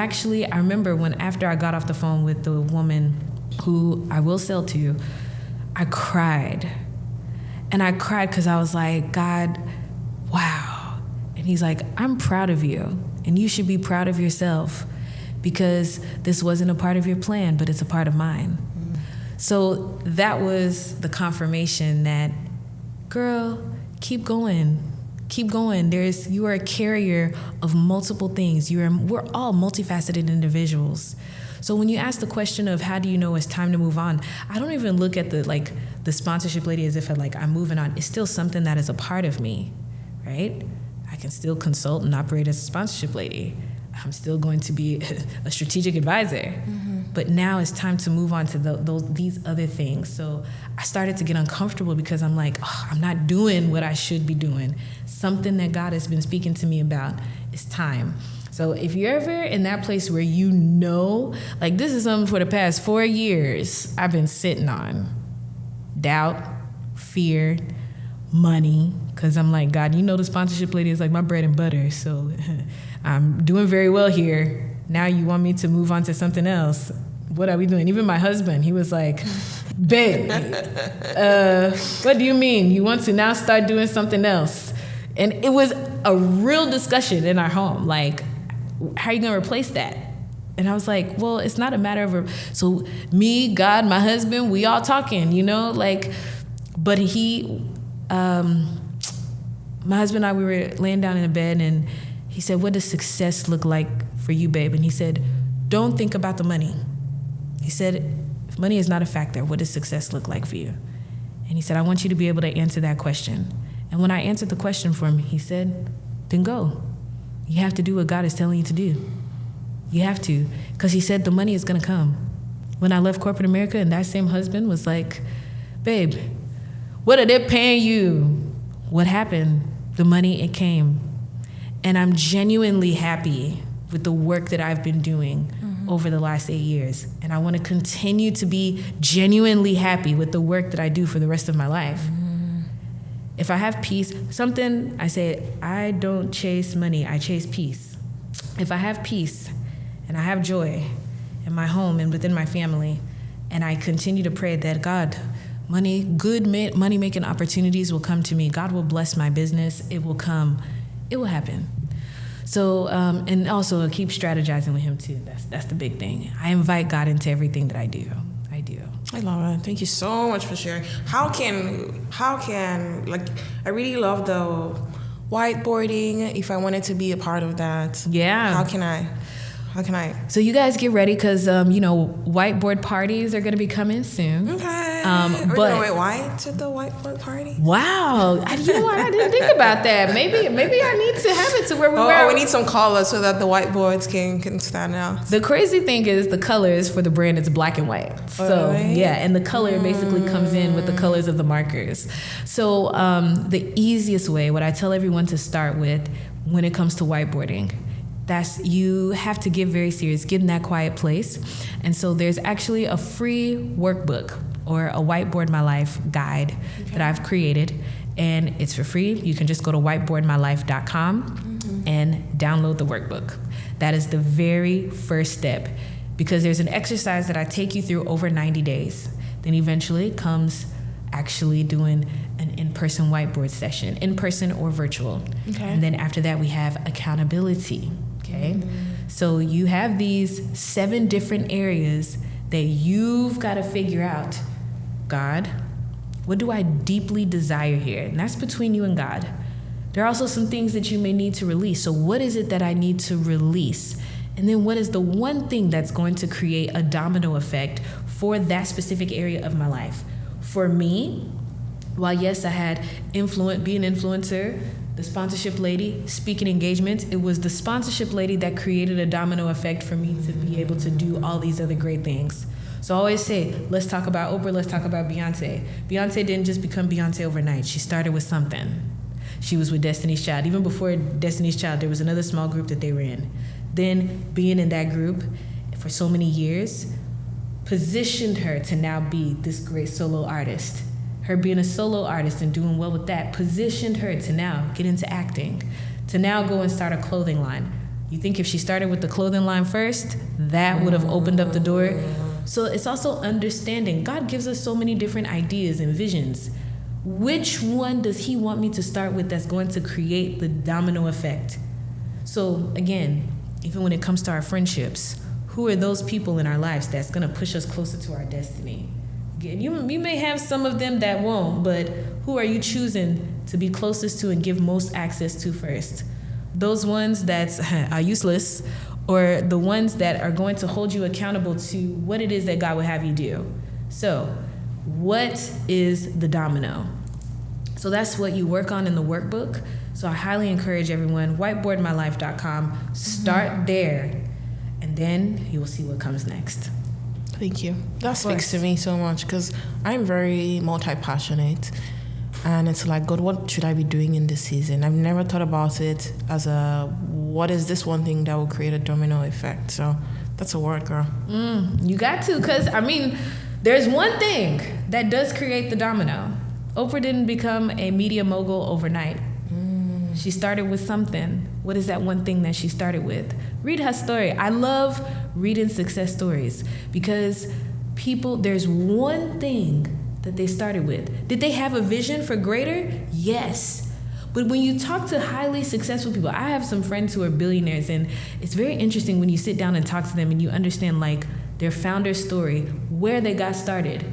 remember after I got off the phone with the woman who I will sell to, I cried. And I cried because I was God, wow. And he's like, I'm proud of you, and you should be proud of yourself, because this wasn't a part of your plan, but it's a part of mine. So that was the confirmation that, girl, keep going. Keep going. You are a carrier of multiple things. We're all multifaceted individuals. So when you ask the question of how do you know it's time to move on, I don't even look at the sponsorship lady as if I'm moving on. It's still something that is a part of me, right? I can still consult and operate as a sponsorship lady. I'm still going to be a strategic advisor. But now it's time to move on to these other things. So I started to get uncomfortable because I'm like, I'm not doing what I should be doing. Something that God has been speaking to me about is time. So if you're ever in that place where you know, like this is something for the past 4 years I've been sitting on. Doubt, fear, money. Because I'm like, God, you know the sponsorship lady is like my bread and butter. So I'm doing very well here. Now you want me to move on to something else. What are we doing? Even my husband, he was like, babe, what do you mean? You want to now start doing something else? And it was a real discussion in our home. Like, how are you going to replace that? And I was like, well, it's not a matter of... So me, God, my husband, we all talking, but he... my husband and I, we were laying down in a bed, and he said, what does success look like for you, babe? And he said, don't think about the money. He said, if money is not a factor, what does success look like for you? And he said, I want you to be able to answer that question. And when I answered the question for him, he said, then go. You have to do what God is telling you to do. You have to. Because he said the money is going to come. When I left corporate America, and that same husband was like, babe, what are they paying you? What happened? The money, it came. And I'm genuinely happy with the work that I've been doing over the last 8 years. And I want to continue to be genuinely happy with the work that I do for the rest of my life. If I have peace, I say, I don't chase money, I chase peace. If I have peace and I have joy in my home and within my family, and I continue to pray that God, good money-making opportunities will come to me. God will bless my business. It will come. It will happen. So, and also keep strategizing with him too. That's the big thing. I invite God into everything that I do. Hi, Laura. Thank you so much for sharing. How can I really love the whiteboarding. If I wanted to be a part of that, how can I? So you guys get ready, because whiteboard parties are going to be coming soon. Okay. We're going to wear white to the whiteboard party. Wow. You know what? I didn't think about that. Maybe I need to have it to where we need some colors so that the whiteboards can stand out. The crazy thing is the colors for the brand is black and white. So and the color basically comes in with the colors of the markers. So the easiest way, what I tell everyone to start with when it comes to whiteboarding, you have to get very serious, get in that quiet place. And so there's actually a free workbook or a Whiteboard My Life guide that I've created, and it's for free. You can just go to whiteboardmylife.com and download the workbook. That is the very first step, because there's an exercise that I take you through over 90 days. Then eventually comes actually doing an in-person whiteboard session, in-person or virtual. And then after that, we have accountability. So you have these 7 different areas that you've got to figure out. God, what do I deeply desire here? And that's between you and God. There are also some things that you may need to release. So what is it that I need to release? And then what is the one thing that's going to create a domino effect for that specific area of my life? For me, while yes, I had be an influencer, the sponsorship lady, speaking engagements, it was the sponsorship lady that created a domino effect for me to be able to do all these other great things. So I always say, let's talk about Oprah, let's talk about Beyonce. Beyonce didn't just become Beyonce overnight. She started with something. She was with Destiny's Child. Even before Destiny's Child, there was another small group that they were in. Then being in that group for so many years positioned her to now be this great solo artist. Her being a solo artist and doing well with that positioned her to now get into acting, to now go and start a clothing line. You think if she started with the clothing line first, that would have opened up the door? So it's also understanding. God gives us so many different ideas and visions. Which one does he want me to start with that's going to create the domino effect? So again, even when it comes to our friendships, who are those people in our lives that's going to push us closer to our destiny? Again, you may have some of them that won't, but who are you choosing to be closest to and give most access to first? Those ones that are useless, or the ones that are going to hold you accountable to what it is that God would have you do? So, what is the domino? So that's what you work on in the workbook. So I highly encourage everyone, whiteboardmylife.com, start there, and then you will see what comes next. Thank you. That speaks to me so much because I'm very multi-passionate. And it's like, God, what should I be doing in this season? I've never thought about it as what is this one thing that will create a domino effect? So that's a word, girl. You got to, because, there's one thing that does create the domino. Oprah didn't become a media mogul overnight. She started with something. What is that one thing that she started with? Read her story. I love reading success stories because there's one thing that they started with. Did they have a vision for greater? Yes. But when you talk to highly successful people, I have some friends who are billionaires, and it's very interesting when you sit down and talk to them and you understand like their founder story, where they got started.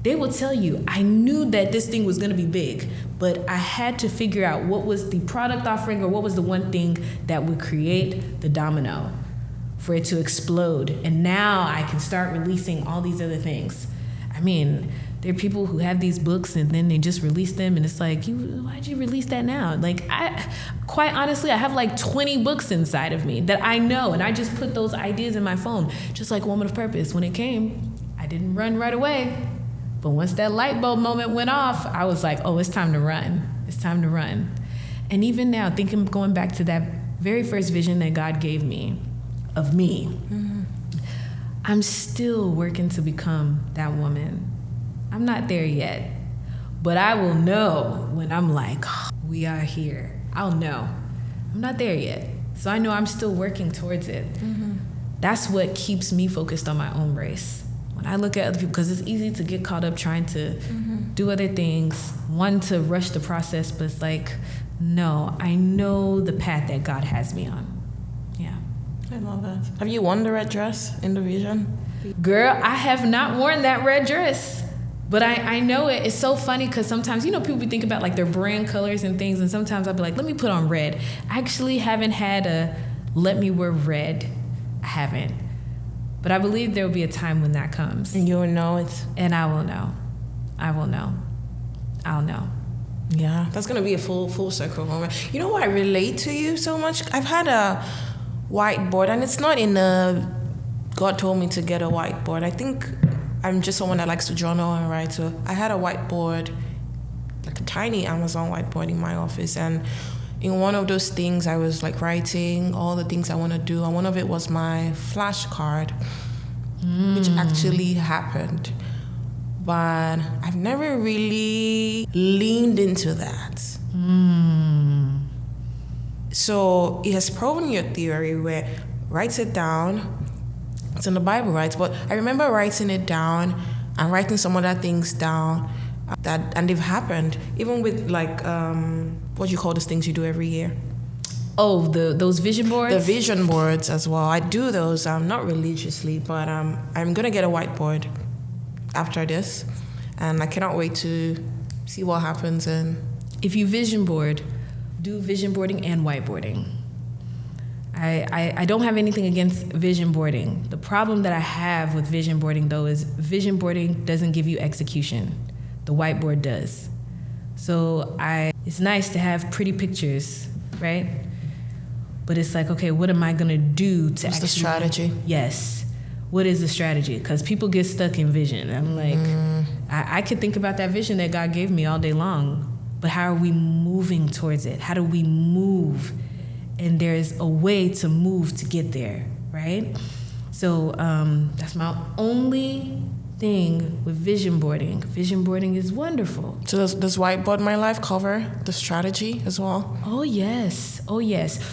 They will tell you, I knew that this thing was gonna be big, but I had to figure out what was the product offering or what was the one thing that would create the domino for it to explode. And now I can start releasing all these other things. There are people who have these books and then they just release them and it's like, why'd you release that now? Like, quite honestly, I have like 20 books inside of me that I know, and I just put those ideas in my phone, just like Woman of Purpose. When it came, I didn't run right away. But once that light bulb moment went off, I was like, oh, it's time to run. It's time to run. And even now, going back to that very first vision that God gave me of me, I'm still working to become that woman. I'm not there yet, but I will know when I'm like, oh, we are here. I'll know. I'm not there yet. So I know I'm still working towards it. That's what keeps me focused on my own race. When I look at other people, because it's easy to get caught up trying to do other things, one to rush the process, but it's like, no, I know the path that God has me on. Yeah. I love that. Have you worn the red dress in the vision? Girl, I have not worn that red dress. But I know it. It's so funny because sometimes, people be thinking about like their brand colors and things, and sometimes I'll be like, let me put on red. I actually haven't had a let me wear red. I haven't. But I believe there will be a time when that comes. And you'll know it. And I will know. I will know. I'll know. Yeah, that's going to be a full circle moment. You know what I relate to you so much? I've had a whiteboard, and it's not in God told me to get a whiteboard. I think I'm just someone that likes to journal and write. So I had a whiteboard, like a tiny Amazon whiteboard in my office. And in one of those things, I was like writing all the things I want to do. And one of it was my flashcard, which actually happened. But I've never really leaned into that. So it has proven your theory where write it down. It's in the Bible, right? But I remember writing it down and writing some other things down and they've happened. Even with like, what do you call those things you do every year? Oh, those vision boards? The vision boards as well. I do those, not religiously, but I'm going to get a whiteboard after this. And I cannot wait to see what happens. And if you vision board, do vision boarding and whiteboarding. I don't have anything against vision boarding. The problem that I have with vision boarding, though, is vision boarding doesn't give you execution. The whiteboard does. So it's nice to have pretty pictures, right? But it's like, okay, what am I going to do to What's the strategy? Yes. What is the strategy? Because people get stuck in vision. I'm like, I could think about that vision that God gave me all day long, but how are we moving towards it? How do we move? And there's a way to move to get there, right? So that's my only thing with vision boarding. Vision boarding is wonderful. So does Whiteboard My Life cover the strategy as well? Oh, yes.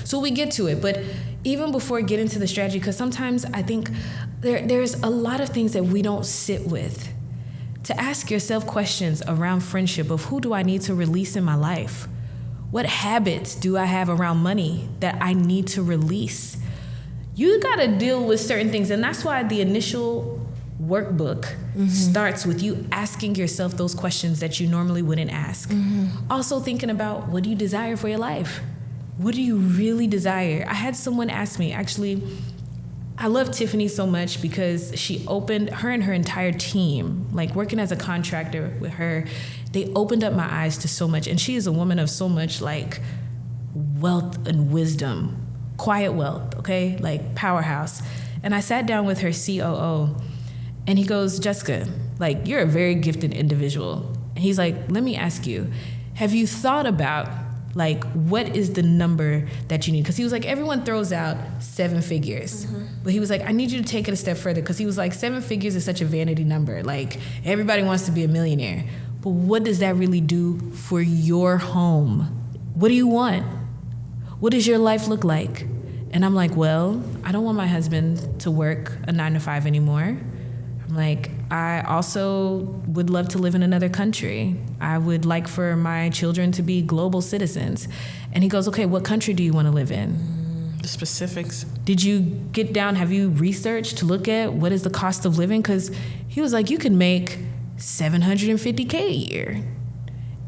So we get to it. But even before getting to the strategy, because sometimes I think there's a lot of things that we don't sit with to ask yourself questions around friendship of who do I need to release in my life? What habits do I have around money that I need to release? You got to deal with certain things. And that's why the initial workbook starts with you asking yourself those questions that you normally wouldn't ask. Also thinking about, what do you desire for your life? What do you really desire? I had someone ask me, actually, I love Tiffany so much because she opened, her and her entire team, like working as a contractor with her, they opened up my eyes to so much. And she is a woman of so much like wealth and wisdom, quiet wealth, okay? Like powerhouse. And I sat down with her COO and he goes, Jessica, like you're a very gifted individual. And he's like, let me ask you, have you thought about like, what is the number that you need? Because he was like, everyone throws out 7 figures. But he was like, I need you to take it a step further. Because he was like, 7 figures is such a vanity number. Like, everybody wants to be a millionaire. But what does that really do for your home? What do you want? What does your life look like? And I'm like, well, I don't want my husband to work a 9-to-5 anymore. I'm like, I also would love to live in another country. I would like for my children to be global citizens. And he goes, okay, what country do you want to live in? The specifics. Did you get down, have you researched to look at what is the cost of living? Because he was like, you could make $750K a year.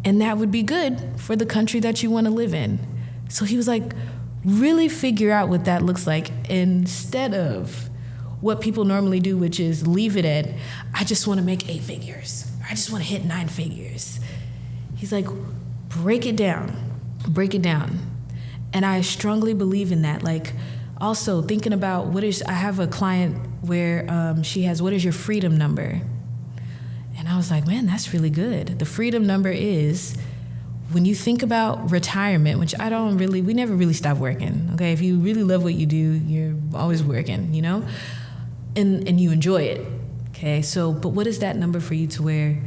And that would be good for the country that you want to live in. So he was like, really figure out what that looks like instead of what people normally do, which is leave it at, I just want to make 8 figures. Or I just want to hit 9 figures. He's like, break it down. Break it down. And I strongly believe in that. Like, also thinking about I have a client where she has, what is your freedom number? And I was like, man, that's really good. The freedom number is, when you think about retirement, which we never really stop working, okay? If you really love what you do, you're always working, you know? And you enjoy it, okay? So, but what is that number for you to where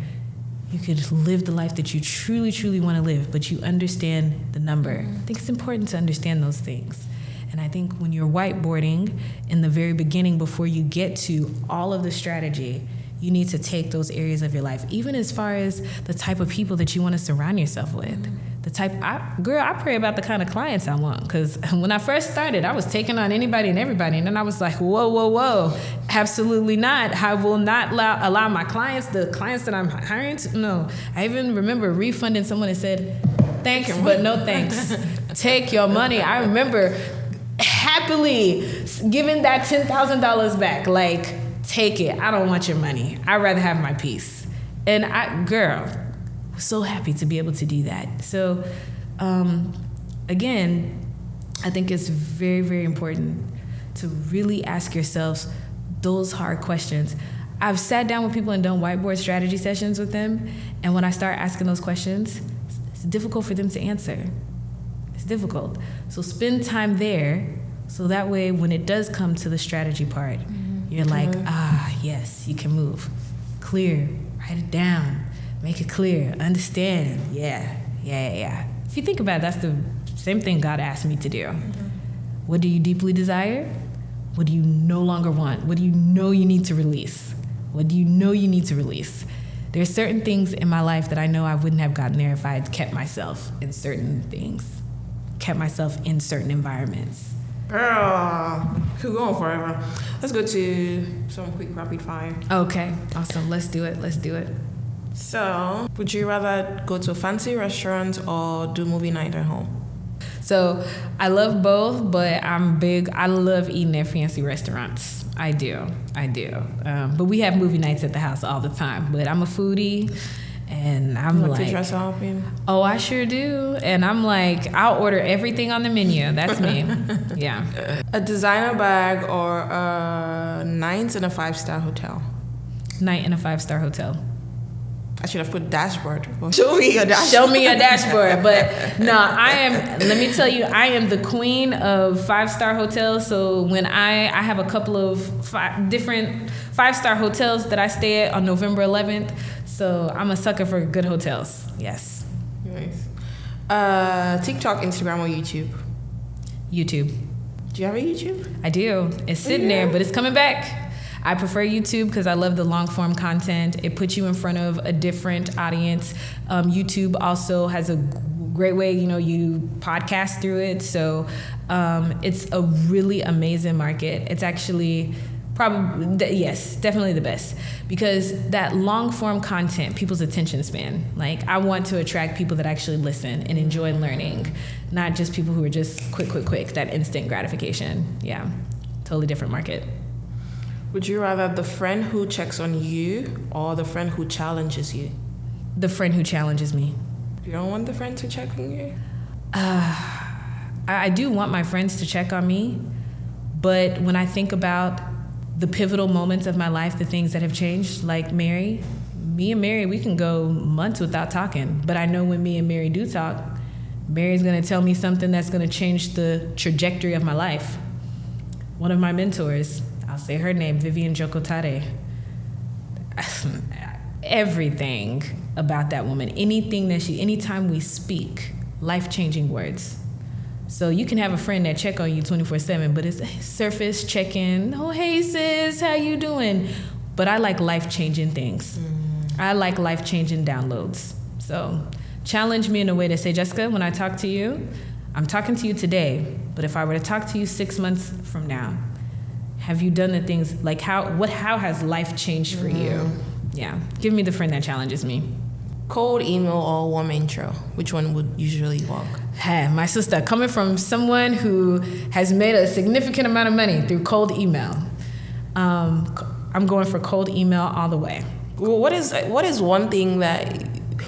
you could live the life that you truly, truly want to live, but you understand the number? I think it's important to understand those things. And I think when you're whiteboarding in the very beginning, before you get to all of the strategy, you need to take those areas of your life, even as far as the type of people that you want to surround yourself with. I pray about the kind of clients I want. Because when I first started, I was taking on anybody and everybody. And then I was like, whoa. Absolutely not. I will not allow my clients, the clients that I'm hiring to, no. I even remember refunding someone that said, thanks, but no thanks. Take your money. I remember happily giving that $10,000 back. Like, take it. I don't want your money. I'd rather have my peace. And was so happy to be able to do that. So, again, I think it's very, very important to really ask yourselves those hard questions. I've sat down with people and done whiteboard strategy sessions with them, and when I start asking those questions, it's difficult for them to answer. It's difficult. So spend time there, so that way when it does come to the strategy part, you're like, yes, you can move. Clear, write it down, make it clear, understand. Yeah. If you think about it, that's the same thing God asked me to do. What do you deeply desire? What do you no longer want? What do you know you need to release? What do you know you need to release? There's certain things in my life that I know I wouldn't have gotten there if I had kept myself in certain things, kept myself in certain environments. Girl, could go on forever. Let's go to some quick rapid fire. Okay, awesome. Let's do it. So, would you rather go to a fancy restaurant or do movie night at home? So, I love both, but I love eating at fancy restaurants. I do. But we have movie nights at the house all the time. But I'm a foodie. And I'm like, to dress up in? Oh, I sure do. And I'm like, I'll order everything on the menu. That's me. Yeah. A designer bag or a night in a 5-star hotel? Night in a 5-star hotel. I should have put dashboard. Show me a dashboard. Show me a dashboard. But no, let me tell you, I am the queen of 5-star hotels. So when I have a couple of different 5-star hotels that I stay at on November 11th. So I'm a sucker for good hotels. Yes. Nice. TikTok, Instagram, or YouTube? YouTube. Do you have a YouTube? I do. It's sitting there, but it's coming back. I prefer YouTube because I love the long form content. It puts you in front of a different audience. YouTube also has a great way, you podcast through it. So it's a really amazing market. It's actually definitely the best, because that long form content, people's attention span, like I want to attract people that actually listen and enjoy learning, not just people who are just quick, that instant gratification. Yeah, totally different market. Would you rather the friend who checks on you or the friend who challenges you? The friend who challenges me. You don't want the friend to check on you? I do want my friends to check on me, but when I think about the pivotal moments of my life, the things that have changed, like me and Mary, we can go months without talking, but I know when me and Mary do talk, Mary's gonna tell me something that's gonna change the trajectory of my life. One of my mentors, I'll say her name, Vivian Jokotare. Everything about that woman, anytime we speak, life-changing words. So you can have a friend that check on you 24/7, but it's surface check-in. Oh, hey sis, how you doing? But I like life-changing things. I like life-changing downloads. So challenge me in a way to say, Jessica, when I talk to you, I'm talking to you today, but if I were to talk to you 6 months from now, have you done the things, like how has life changed for you? Yeah, give me the friend that challenges me. Cold email or warm intro? Which one would usually work? Hey, my sister, coming from someone who has made a significant amount of money through cold email, I'm going for cold email all the way. Well, what is one thing that,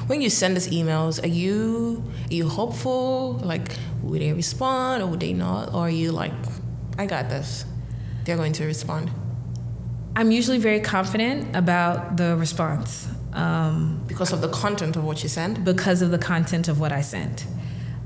when you send us emails, are you hopeful? Like, would they respond or would they not? Or are you like, I got this, they're going to respond? I'm usually very confident about the response. Because of the content of what you send? Because of the content of what I sent.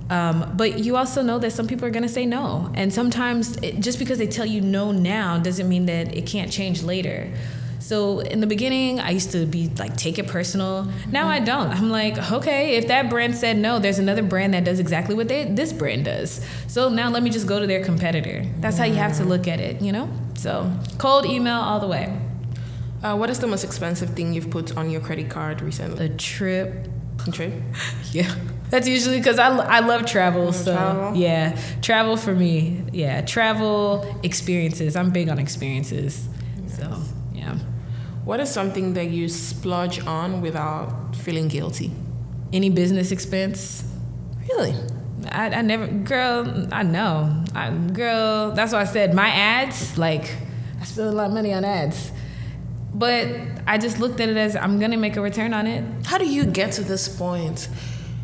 But you also know that some people are going to say no. And sometimes just because they tell you no now doesn't mean that it can't change later. So in the beginning, I used to be like, take it personal. Now I don't. I'm like, okay, if that brand said no, there's another brand that does exactly what this brand does. So now let me just go to their competitor. That's how you have to look at it, So cold email all the way. What is the most expensive thing you've put on your credit card recently? A trip. A trip? Yeah. That's usually because I love travel. So travel? Yeah, travel for me. Yeah, travel experiences. I'm big on experiences. Nice. So yeah. What is something that you splurge on without feeling guilty? Any business expense. Really? I never, girl, I know. Girl, that's why I said my ads, like, I spend a lot of money on ads. But I just looked at it as I'm going to make a return on it. How do you get to this point?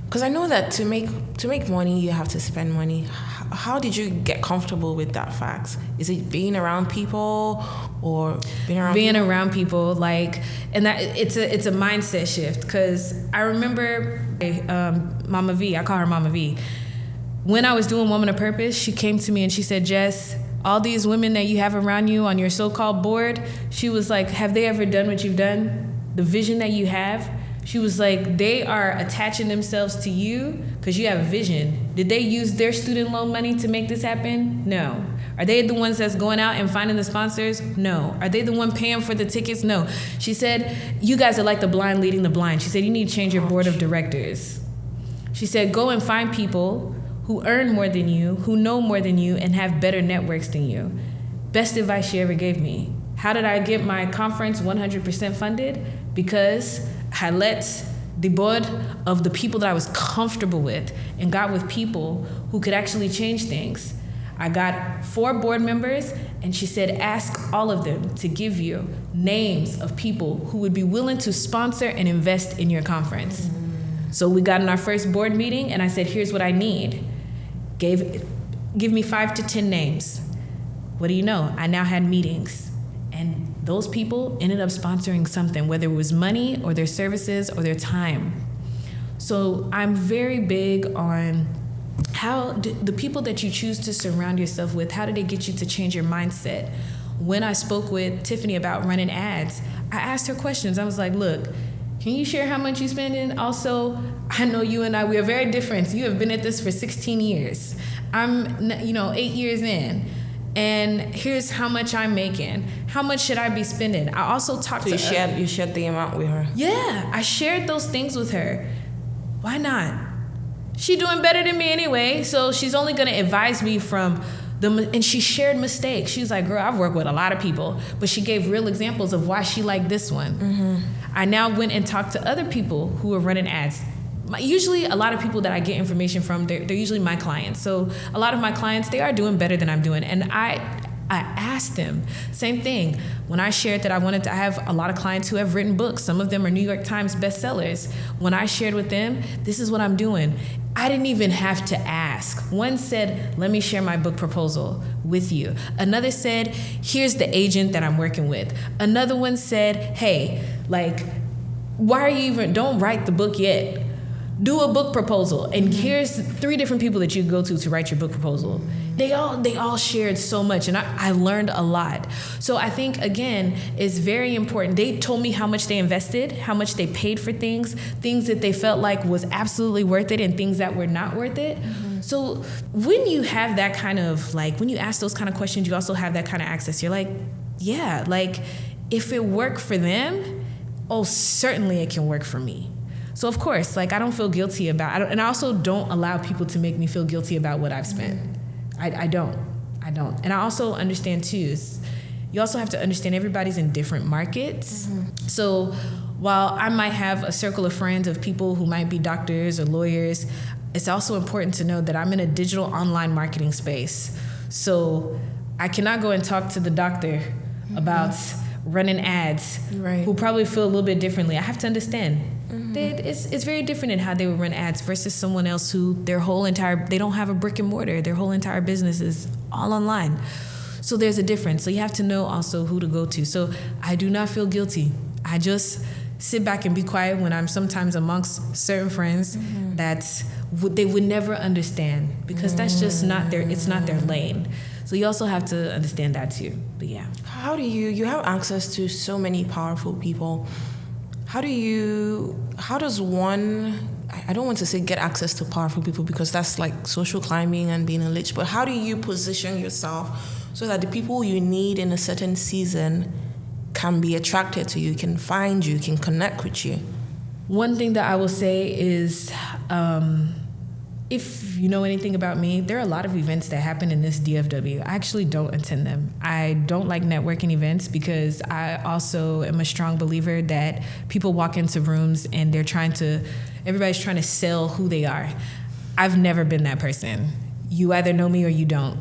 Because I know that to make money, you have to spend money. How did you get comfortable with that fact? Is it being around people or being around people? Like, and that it's a mindset shift. Because I remember Mama V, I call her Mama V. When I was doing Woman of Purpose, she came to me and she said, Jess, all these women that you have around you on your so-called board, she was like, have they ever done what you've done? The vision that you have? She was like, they are attaching themselves to you because you have a vision. Did they use their student loan money to make this happen? No. Are they the ones that's going out and finding the sponsors? No. Are they the one paying for the tickets? No. She said, you guys are like the blind leading the blind. She said, you need to change your board of directors. She said, go and find people who earn more than you, who know more than you, and have better networks than you. Best advice she ever gave me. How did I get my conference 100% funded? Because I let the board of the people that I was comfortable with and got with people who could actually change things. I got 4 board members, and she said, ask all of them to give you names of people who would be willing to sponsor and invest in your conference. So we got in our first board meeting, and I said, here's what I need. Give me 5 to 10 names. What do you know? I now had meetings, and those people ended up sponsoring something, whether it was money or their services or their time. So I'm very big on how the people that you choose to surround yourself with, how do they get you to change your mindset? When I spoke with Tiffany about running ads, I asked her questions. I was like, look, can you share how much you spending? Also, I know you and I, we are very different. You have been at this for 16 years. I'm, 8 years in. and here's how much I'm making. How much should I be spending? I also talked to her. You shared the amount with her? Yeah, I shared those things with her. Why not? She doing better than me anyway, so she's only going to advise me from and she shared mistakes. She was like, girl, I've worked with a lot of people, but she gave real examples of why she liked this one. Mm-hmm. I now went and talked to other people who are running ads. Usually a lot of people that I get information from, they're usually my clients. So a lot of my clients, they are doing better than I'm doing. And I asked them, same thing. When I shared that I have a lot of clients who have written books. Some of them are New York Times bestsellers. When I shared with them, this is what I'm doing, I didn't even have to ask. One said, let me share my book proposal with you. Another said, here's the agent that I'm working with. Another one said, hey, why are you don't write the book yet? Do a book proposal. And here's 3 different people that you go to write your book proposal. They all shared so much, and I learned a lot. So I think, again, it's very important. They told me how much they invested, how much they paid for things that they felt like was absolutely worth it, and things that were not worth it. Mm-hmm. So when you have that kind of, when you ask those kind of questions, you also have that kind of access. You're like, yeah, if it worked for them, certainly it can work for me. So of course, I don't feel guilty and I also don't allow people to make me feel guilty about what I've spent. I don't. And I also understand too, you also have to understand everybody's in different markets. Mm-hmm. So while I might have a circle of friends of people who might be doctors or lawyers, it's also important to know that I'm in a digital online marketing space. So I cannot go and talk to the doctor about running ads, who probably feel a little bit differently. I have to understand. Mm-hmm. It's very different in how they would run ads versus someone else who they don't have a brick and mortar. Their whole entire business is all online. So there's a difference. So you have to know also who to go to. So I do not feel guilty. I just sit back and be quiet when I'm sometimes amongst certain friends that they would never understand, because that's just it's not their lane. So you also have to understand that too. But yeah. How do you have access to so many powerful people? How does one, I don't want to say get access to powerful people, because that's like social climbing and being a lich, but how do you position yourself so that the people you need in a certain season can be attracted to you, can find you, can connect with you? One thing that I will say is, if you know anything about me, there are a lot of events that happen in this DFW. I actually don't attend them. I don't like networking events because I also am a strong believer that people walk into rooms and everybody's trying to sell who they are. I've never been that person. You either know me or you don't.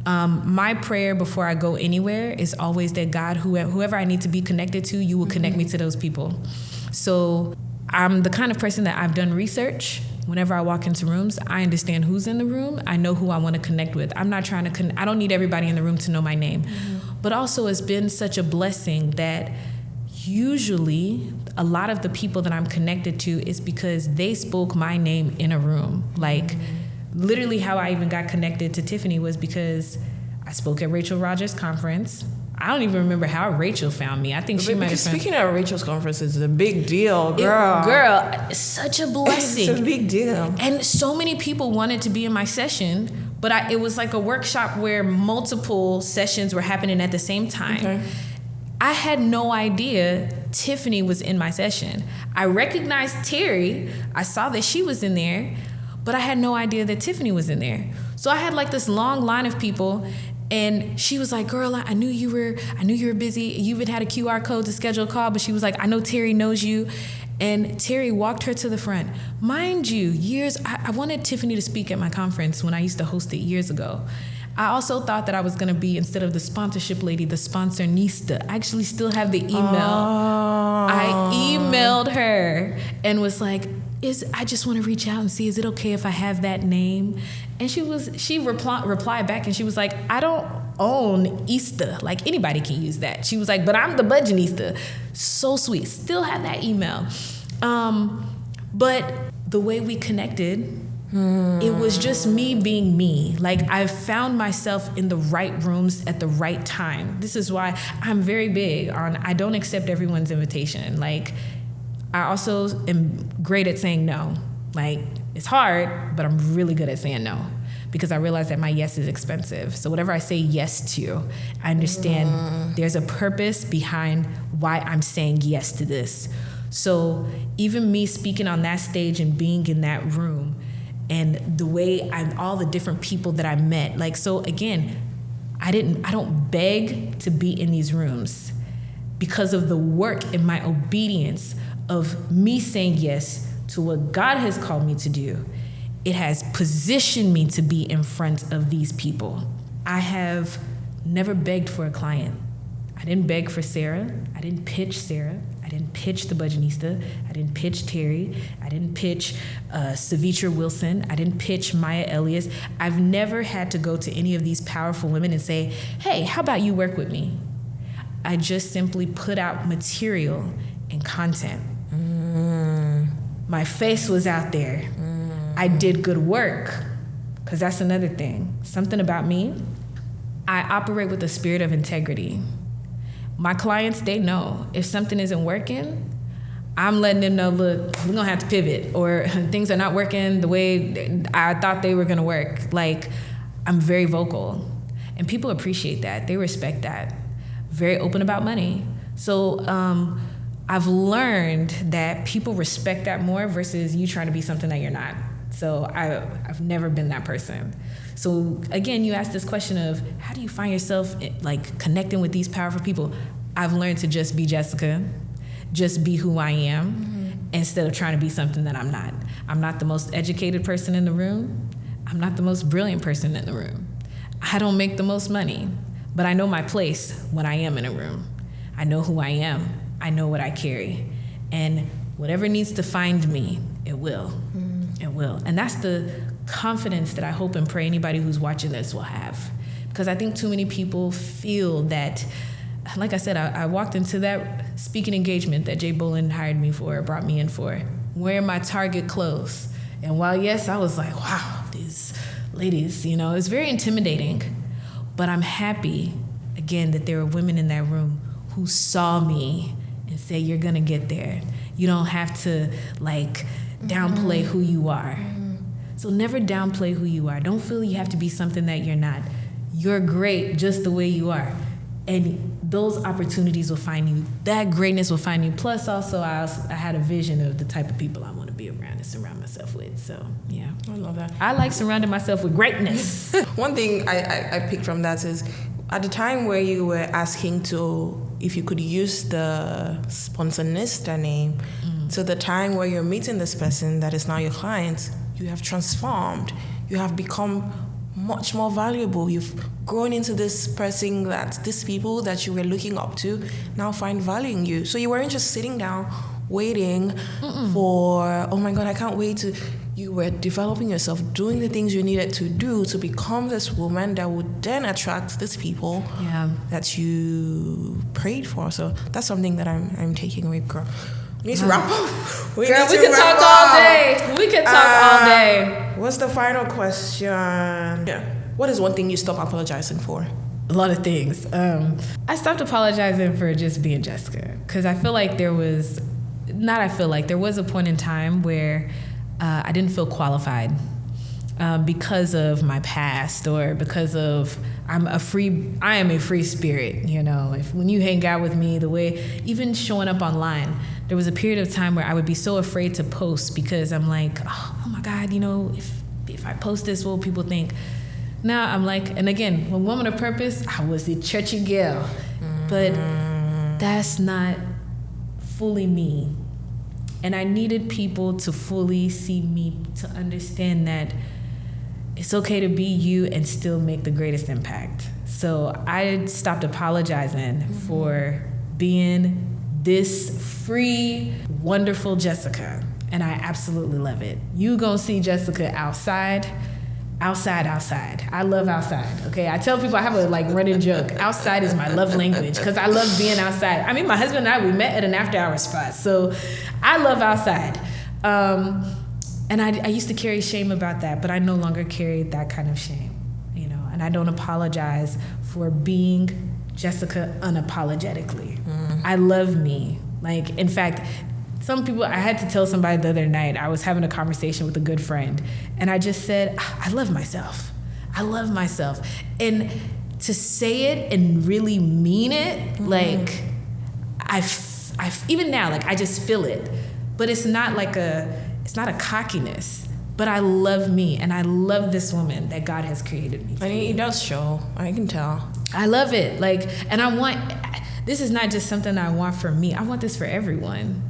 My prayer before I go anywhere is always that God, whoever I need to be connected to, you will connect me to those people. So I'm the kind of person that I've done research. Whenever I walk into rooms, I understand who's in the room. I know who I want to connect with. I'm not trying to I don't need everybody in the room to know my name. But also it's been such a blessing that usually a lot of the people that I'm connected to is because they spoke my name in a room. Literally how I even got connected to Tiffany was because I spoke at Rachel Rogers' conference. I don't even remember how Rachel found me. I think she might have found... Speaking of Rachel's conference, it's a big deal, girl. It's such a blessing. It's a big deal. And so many people wanted to be in my session, but it was like a workshop where multiple sessions were happening at the same time. Okay. I had no idea Tiffany was in my session. I recognized Terry. I saw that she was in there, but I had no idea that Tiffany was in there. So I had this long line of people. And she was like, girl, I knew you were busy. You even had a QR code to schedule a call, but she was like, I know Terry knows you. And Terry walked her to the front. Mind you, I wanted Tiffany to speak at my conference when I used to host it years ago. I also thought that I was going to be, instead of the sponsorship lady, the sponsornista. I actually still have the email. I emailed her and was like, I just want to reach out and see, is it okay if I have that name? And she replied back and she was like, I don't own Easter. Anybody can use that. She was like, but I'm the Budgetista. So sweet. Still have that email. But the way we connected, it was just me being me. I found myself in the right rooms at the right time. This is why I'm very big on, I don't accept everyone's invitation. I also am great at saying no. It's hard, but I'm really good at saying no. because I realize that my yes is expensive. So whatever I say yes to, I understand there's a purpose behind why I'm saying yes to this. So even me speaking on that stage and being in that room, and the way all the different people that I met, like, so again, I don't beg to be in these rooms because of the work and my obedience of me saying yes to what God has called me to do. It has positioned me to be in front of these people. I have never begged for a client. I didn't beg for Sarah. I didn't pitch Sarah. I didn't pitch the Budgetnista. I didn't pitch Terry. I didn't pitch Savitra Wilson. I didn't pitch Maya Elias. I've never had to go to any of these powerful women and say, hey, how about you work with me? I just simply put out material and content. My face was out there. I did good work, because that's another thing. Something about me, I operate with a spirit of integrity. My clients, they know if something isn't working, I'm letting them know, look, we're gonna have to pivot, or things are not working the way I thought they were gonna work. Like, I'm very vocal, and people appreciate that. They respect that. Very open about money. So I've learned that people respect that more versus you trying to be something that you're not. So I've never been that person. So again, you asked this question of how do you find yourself like connecting with these powerful people? I've learned to just be Jessica, just be who I am, instead of trying to be something that I'm not. I'm not the most educated person in the room. I'm not the most brilliant person in the room. I don't make the most money, but I know my place when I am in a room. I know who I am. I know what I carry. And whatever needs to find me, it will. It will. And that's the confidence that I hope and pray anybody who's watching this will have. Because I think too many people feel that, like I said, I walked into that speaking engagement that Jay Bolin hired me for, brought me in for, wearing my Target clothes. And while, yes, I was like, wow, these ladies, it's very intimidating. But I'm happy, again, that there were women in that room who saw me and say, you're gonna get there. You don't have to downplay who you are. So never downplay who you are. Don't feel you have to be something that you're not. You're great just the way you are. And those opportunities will find you. That greatness will find you. Plus also, I had a vision of the type of people I want to be around and surround myself with. So yeah. I love that. I like surrounding myself with greatness. One thing I picked from that is, at the time where you were asking if you could use the Spontanista name, to the time where you're meeting this person that is now your client, you have transformed. You have become much more valuable. You've grown into this person that these people that you were looking up to now find value in you. So you weren't just sitting down waiting for, oh my God, I can't wait to... You were developing yourself, doing the things you needed to do to become this woman that would then attract these people that you prayed for. So that's something that I'm taking away, girl. We need to wrap up. We can talk all day. We can talk all day. What's the final question? Yeah. What is one thing you stop apologizing for? A lot of things. I stopped apologizing for just being Jessica, because I feel like there was a point in time where I didn't feel qualified because of my past, or because of I am a free spirit. When you hang out with me, the way even showing up online, there was a period of time where I would be so afraid to post because I'm like, oh my God, if I post this, what will people think? Now I'm like, and again, when Woman of Purpose, I was the churchy girl, but that's not fully me. And I needed people to fully see me, to understand that it's okay to be you and still make the greatest impact. So I stopped apologizing for being this free, wonderful Jessica. And I absolutely love it. You gonna see Jessica outside. I love outside, okay? I tell people, I have a running joke. Outside is my love language because I love being outside. I mean, my husband and I, we met at an after-hour spot. So I love outside. And I used to carry shame about that, but I no longer carry that kind of shame, and I don't apologize for being Jessica unapologetically. I love me. In fact, some people, I had to tell somebody the other night, I was having a conversation with a good friend, and I just said, I love myself. I love myself. And to say it and really mean it, like, I even now, like, I just feel it. But it's not a cockiness. But I love me, and I love this woman that God has created me. And it does show. I can tell. I love it. Like, and this is not just something I want for me. I want this for everyone.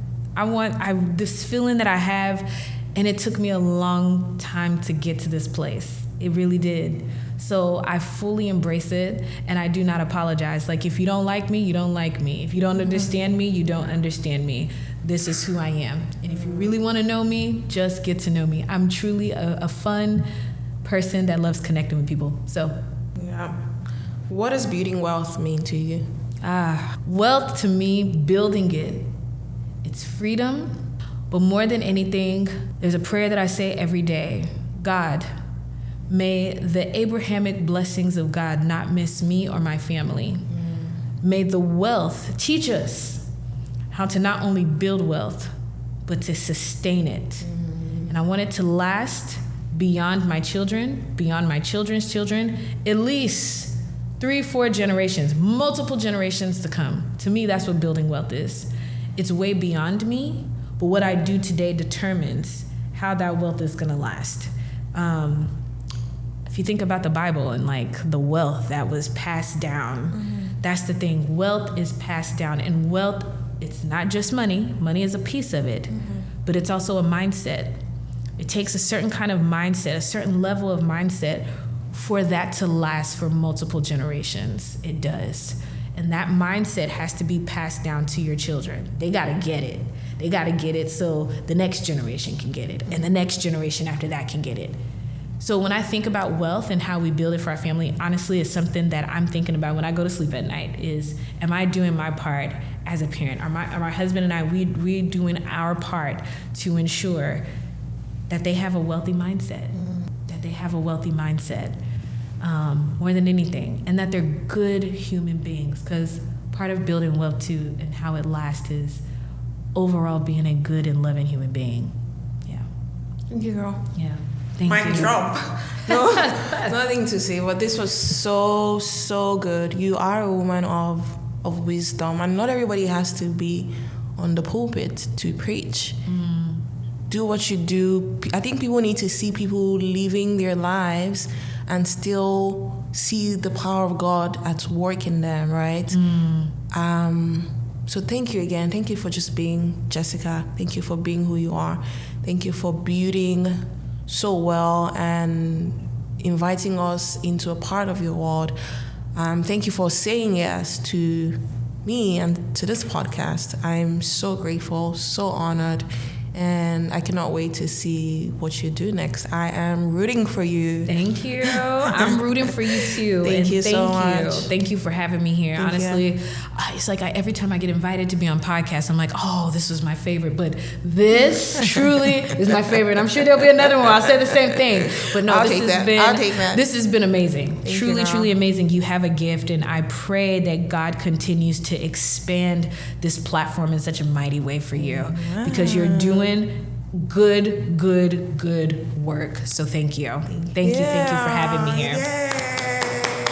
This feeling that I have, and it took me a long time to get to this place. It really did. So I fully embrace it, and I do not apologize. Like, if you don't like me, you don't like me. If you don't understand me, you don't understand me. This is who I am. And if you really want to know me, just get to know me. I'm truly a fun person that loves connecting with people. So, yeah. What does building wealth mean to you? Wealth to me, building it, it's freedom. But more than anything, there's a prayer that I say every day. God, may the Abrahamic blessings of God not miss me or my family. May the wealth teach us how to not only build wealth, but to sustain it. And I want it to last beyond my children, beyond my children's children, at least 3-4 generations, multiple generations to come. To me, that's what building wealth is. It's way beyond me, but what I do today determines how that wealth is gonna last. If you think about the Bible and like the wealth that was passed down, that's the thing. Wealth is passed down, and wealth, it's not just money. Money is a piece of it, but it's also a mindset. It takes a certain kind of mindset, a certain level of mindset for that to last for multiple generations. It does. And that mindset has to be passed down to your children. They gotta get it. They gotta get it so the next generation can get it, and the next generation after that can get it. So when I think about wealth and how we build it for our family, honestly, it's something that I'm thinking about when I go to sleep at night is, am I doing my part as a parent? Are my husband and I, we doing our part to ensure that they have a wealthy mindset, that they have a wealthy mindset more than anything, and that they're good human beings, because part of building wealth too and how it lasts is overall being a good and loving human being. Yeah. Thank you, girl. Yeah. Thank you. Mic drop. No, nothing to say, but this was so good. You are a woman of wisdom, and not everybody has to be on the pulpit to preach. Do what you do. I think people need to see people living their lives and still see the power of God at work in them, right? So thank you again. Thank you for just being Jessica. Thank you for being who you are. Thank you for building so well and inviting us into a part of your world. Thank you for saying yes to me and to this podcast. I'm so grateful, so honored, and I cannot wait to see what you do next. I am rooting for you. Thank you. I'm rooting for you too. Thank you so much. Thank you for having me here. Honestly, it's like every time I get invited to be on podcasts, I'm like, oh, this was my favorite. But this truly is my favorite. I'm sure there'll be another one. I'll say the same thing. But no, I'll take that. This has been amazing. Thank Truly amazing. You have a gift, and I pray that God continues to expand this platform in such a mighty way for you, because you're doing good work. So thank you. Thank you for having me here.